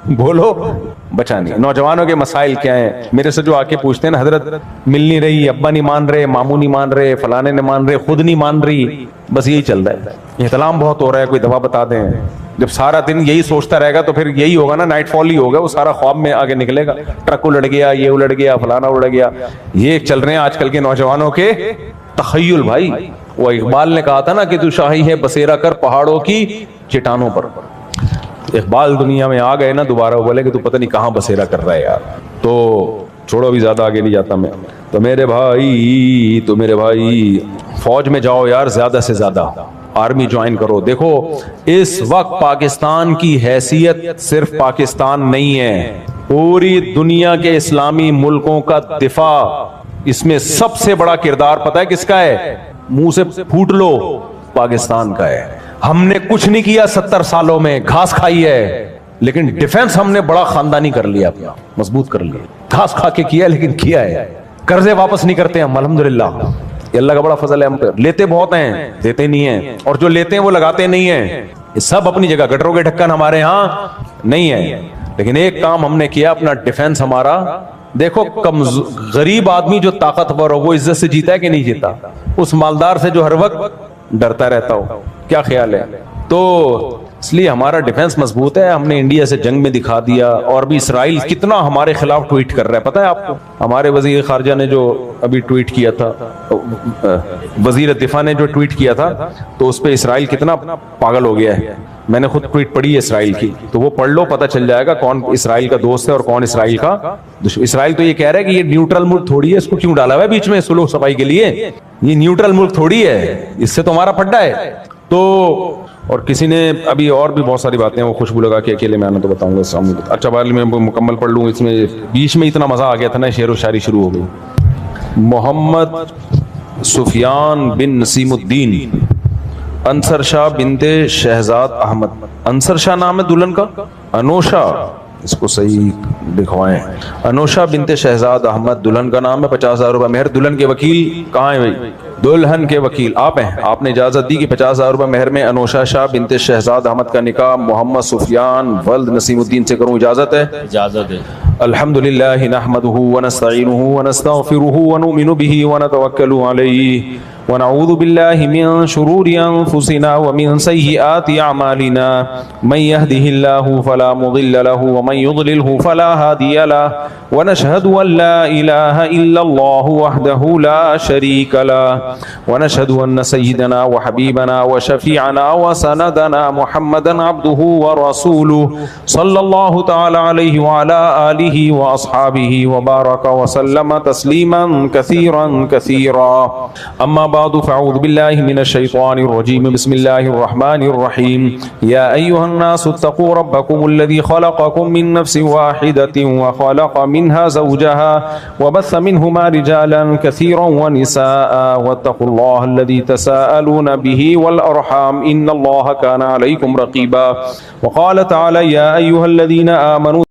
بولو بچا نہیں. نوجوانوں کے مسائل کیا ہیں؟ میرے سے جو آ کے پوچھتے ہیں نا حضرت مل نہیں رہی، ابا نہیں مان رہے، ماموں نہیں مان رہے، فلانے نہیں مان رہے، خود نہیں مان رہی، بس یہی چل رہا ہے. احتلام بہت ہو رہا ہے، کوئی دوا بتا دیں. جب سارا دن یہی سوچتا رہے گا تو پھر یہی ہوگا نا، نائٹ فال ہی ہوگا، وہ سارا خواب میں آگے نکلے گا. ٹرک الٹ گیا، یہ الٹ گیا، فلانا الٹ گیا. یہ چل رہے ہیں آج کل کے نوجوانوں کے تخیل. بھائی وہ اقبال نے کہا تھا نا کہ تو شاہی ہے بسیرا کر پہاڑوں کی چٹانوں پر. اقبال دنیا میں آ گئے نا دوبارہ، وہ بولے کہ تو پتہ نہیں کہاں بسیرا کر رہا ہے یار. تو چھوڑو بھی زیادہ آگے نہیں جاتا میں. تو میرے بھائی فوج میں جاؤ یار، زیادہ سے زیادہ آرمی جوائن کرو. دیکھو اس وقت پاکستان کی حیثیت صرف پاکستان نہیں ہے، پوری دنیا کے اسلامی ملکوں کا دفاع، اس میں سب سے بڑا کردار پتہ ہے کس کا ہے؟ منہ سے پھوٹ لو، پاکستان کا ہے. ہم نے کچھ نہیں کیا 70 سالوں میں، گھاس کھائی ہے، لیکن ڈیفنس ہم نے بڑا خاندانی کر لیا، اپنا مضبوط کر لیا. گھاس کھا کے کیا لیکن کیا ہے. قرضے واپس نہیں کرتے ہم الحمدللہ، یہ اللہ کا بڑا فضل ہے ہم پہ. لیتے بہت ہیں، دیتے نہیں ہیں، اور جو لیتے ہیں وہ لگاتے نہیں ہیں. یہ سب اپنی جگہ. گٹروں کے ڈھکن ہمارے ہاں نہیں ہے، لیکن ایک کام ہم نے کیا، اپنا ڈیفنس ہمارا. دیکھو غریب آدمی جو طاقتور ہو وہ عزت سے جیتا ہے کہ نہیں جیتا؟ اس مالدار سے جو ہر وقت ڈرتا رہتا ہو. کیا خیال ہے؟ تو اس لیے ہمارا ڈیفنس مضبوط ہے. ہم نے انڈیا سے جنگ میں دکھا دیا. اور بھی اسرائیل کتنا ہمارے خلاف ٹویٹ کر رہا ہے، پتہ ہے آپ کو؟ ہمارے وزیر خارجہ نے جو ابھی ٹویٹ کیا تھا، وزیر دفاع نے جو ٹویٹ کیا تھا، تو اس پہ اسرائیل کتنا پاگل ہو گیا ہے. میں نے خود ٹویٹ پڑھی ہے اسرائیل کی، تو وہ پڑھ لو، پتہ چل جائے گا کون اسرائیل کا دوست ہے اور کون اسرائیل کا دشمن. اسرائیل تو یہ کہہ رہا ہے کہ یہ نیوٹرل ملک تھوڑی ہے، اس کو کیوں ڈالا ہوا ہے بیچ میں سلو صفائی کے لیے؟ یہ نیوٹرل ملک تھوڑی ہے، اس سے تو ہمارا پھڈا ہے. تو اور کسی نے ابھی اور بھی بہت ساری باتیں، وہ خوشبو لگا کے اکیلے میں آنا تو بتاؤں گا سامنے. اچھا بھائی میں مکمل پڑھ لوں، اس میں بیچ میں اتنا مزہ آ گیا تھا نا، شعر و شاعری شروع ہو گئی. محمد سفیان بن نسیم الدین انصر شاہ بنت شہزاد احمد. انصر شاہ نام ہے دلہن کا، انوشا، اس کو صحیح لکھوائیں، انوشا بنت شہزاد احمد دلہن کا نام ہے. 50,000 روپے مہر. دلہن کے وکیل کہاں ہیں بھائی؟ دلہن کے وکیل آپ ہیں. آپ نے اجازت دی کہ 50,000 روپے مہر میں انوشا شاہ بنت شہزاد احمد کا نکاح محمد سفیان ولد نسیم الدین سے کروں. اجازت ہے؟ اجازت ہے. الحمدللہ نحمدہ ونستعینہ ونستغفرہ ونؤمن بہ ونتوکل علیہ ونعوذ بالله من شرور أنفسنا ومن سيئات أعمالنا من يهده الله فلا مضل له ومن يضلله فلا هادي له ونشهد أن لا إله إلا الله وحده لا شريك له ونشهد أن سيدنا وحبيبنا وشفيعنا وسندنا محمدا عبده ورسوله صلى الله تعالى عليه وعلى آله وأصحابه وبارك وسلم تسليما كثيرا كثيرا. أما بعد فأعوذ بالله من الشيطان الرجيم. بسم الله الرحمن الرحيم. يا أيها الناس اتقوا ربكم الذي خلقكم من نفس واحدة وخلق منها زوجها وبث منهما رجالا كثيرا ونساء واتقوا الله الذي تساءلون به والأرحام إن الله كان عليكم رقيبا. وقال تعالى يا أيها الذين آمنوا